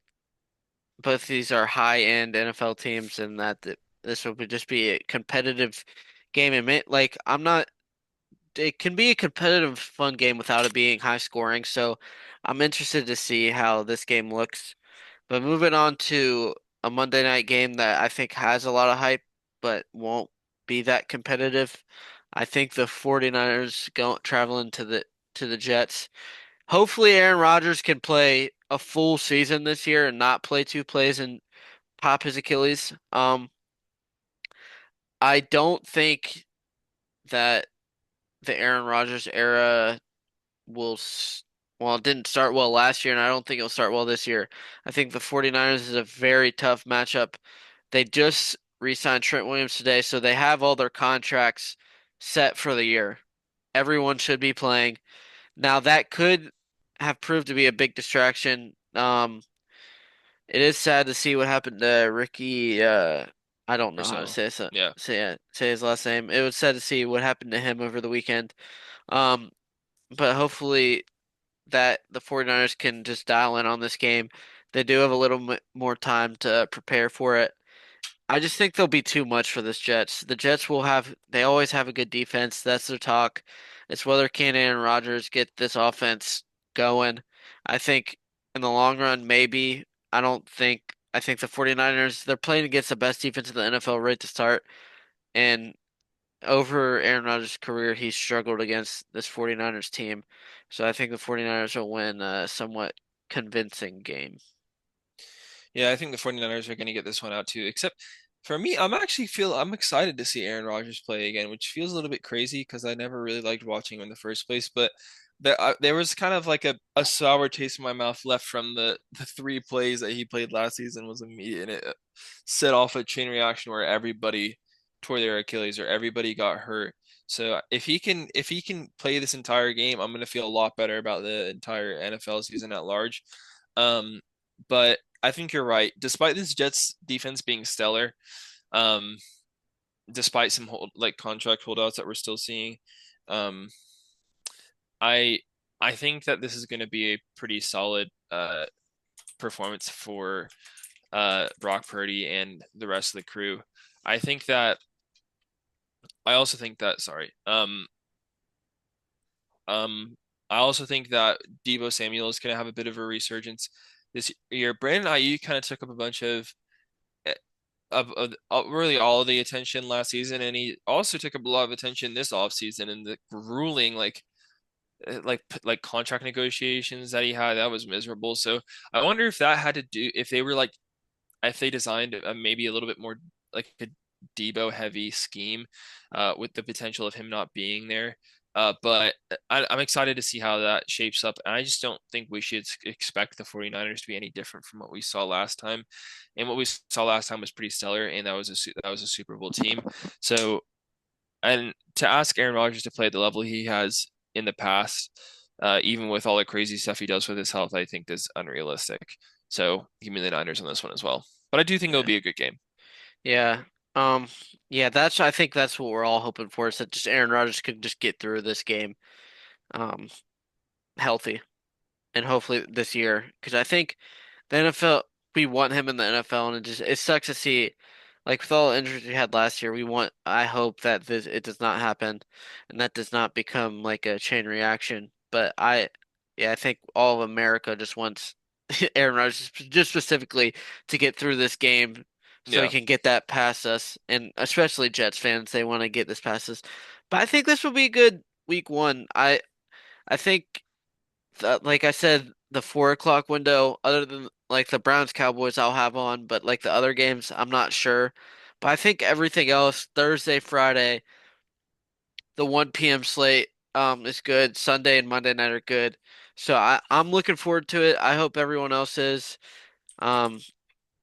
both these are high-end NFL teams, and this will just be a competitive game. Like I'm not. It can be a competitive, fun game without it being high scoring. So I'm interested to see how this game looks. But moving on to a Monday night game that I think has a lot of hype, but won't be that competitive. I think the 49ers go traveling to the Jets. Hopefully Aaron Rodgers can play a full season this year and not play two plays and pop his Achilles. I don't think that the Aaron Rodgers era will well, it didn't start well last year, and I don't think it'll start well this year. I think the 49ers is a very tough matchup. They just re-signed Trent Williams today, so they have all their contracts set for the year. Everyone should be playing. Now that could have proved to be a big distraction. It is sad to see what happened to Ricky. I don't Or know how to so. say this, Yeah. say his last name. It was sad to see what happened to him over the weekend. Um, but hopefully that the 49ers can just dial in on this game. They do have a little more time to prepare for it. I just think they'll be too much for this Jets. The Jets they always have a good defense. That's their talk. It's whether can Aaron Rodgers get this offense going. I think in the long run, maybe. I think the 49ers, they're playing against the best defense in the NFL right to start. And over Aaron Rodgers' career, he's struggled against this 49ers team. So I think the 49ers will win a somewhat convincing game. Yeah, I think the 49ers are going to get this one out too. Except for me, I'm excited to see Aaron Rodgers play again, which feels a little bit crazy because I never really liked watching him in the first place. But there was kind of like a sour taste in my mouth left from the three plays that he played last season was immediate, and it set off a chain reaction where everybody tore their Achilles or everybody got hurt. So if he can play this entire game, I'm going to feel a lot better about the entire NFL season at large. Um, but I think you're right. Despite this Jets defense being stellar, um, despite some contract holdouts that we're still seeing, um, I I think that this is going to be a pretty solid performance for Brock Purdy and the rest of the crew. I think that I also think that sorry. Um I also think that Deebo Samuel is going to have a bit of a resurgence this year. Brandon Ayuk kind of took up a bunch of really all of the attention last season, and he also took up a lot of attention this offseason and the grueling like contract negotiations that he had. That was miserable. So I wonder if that had to do if they were like if they designed maybe a little bit more like a Debo heavy scheme with the potential of him not being there. But I'm excited to see how that shapes up. And I just don't think we should expect the 49ers to be any different from what we saw last time. And what we saw last time was pretty stellar, and that was a Super Bowl team. So, and to ask Aaron Rodgers to play at the level he has in the past, even with all the crazy stuff he does with his health, I think is unrealistic. So give me the Niners on this one as well. But I do think it'll Yeah. be a good game. Yeah. Um, yeah, I think that's what we're all hoping for is that just Aaron Rodgers can just get through this game um healthy and hopefully this year because I think the NFL, we want him in the NFL, and it sucks to see, like with all the injuries we had last year. I hope that it does not happen, and that does not become like a chain reaction. Yeah, I think all of America just wants Aaron Rodgers just specifically to get through this game, so he Yeah. can get that past us, and especially Jets fans, they want to get this past us. But I think this will be a good week one. I think like I said, the 4 o'clock window, other than like the Browns Cowboys, I'll have on, but like the other games, I'm not sure. But I think everything else, Thursday, Friday, the 1 p.m. slate, is good. Sunday and Monday night are good. So I'm looking forward to it. I hope everyone else is. Um,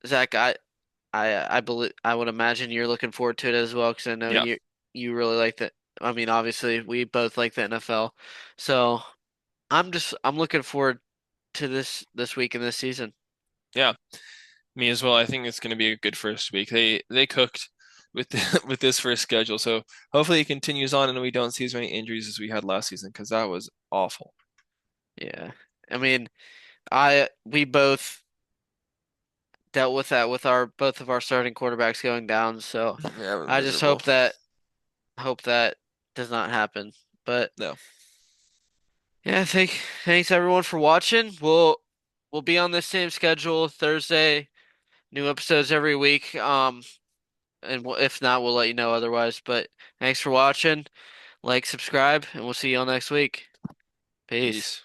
Zach, I believe I would imagine you're looking forward to it as well because I know Yeah. you really like that. I mean, obviously, we both like the NFL. So I'm looking forward to this week and this season. Yeah. Me as well. I think it's going to be a good first week. They cooked with with this first schedule. So hopefully it continues on and we don't see as many injuries as we had last season because that was awful. Yeah. I mean, I we both dealt with that with our both of our starting quarterbacks going down, so Yeah, we're I just miserable. hope that does not happen. But No. yeah, thanks everyone for watching. We'll be on this same schedule Thursday, new episodes every week. And if not, we'll let you know otherwise. But thanks for watching. Like, subscribe, and we'll see you all next week. Peace. Peace.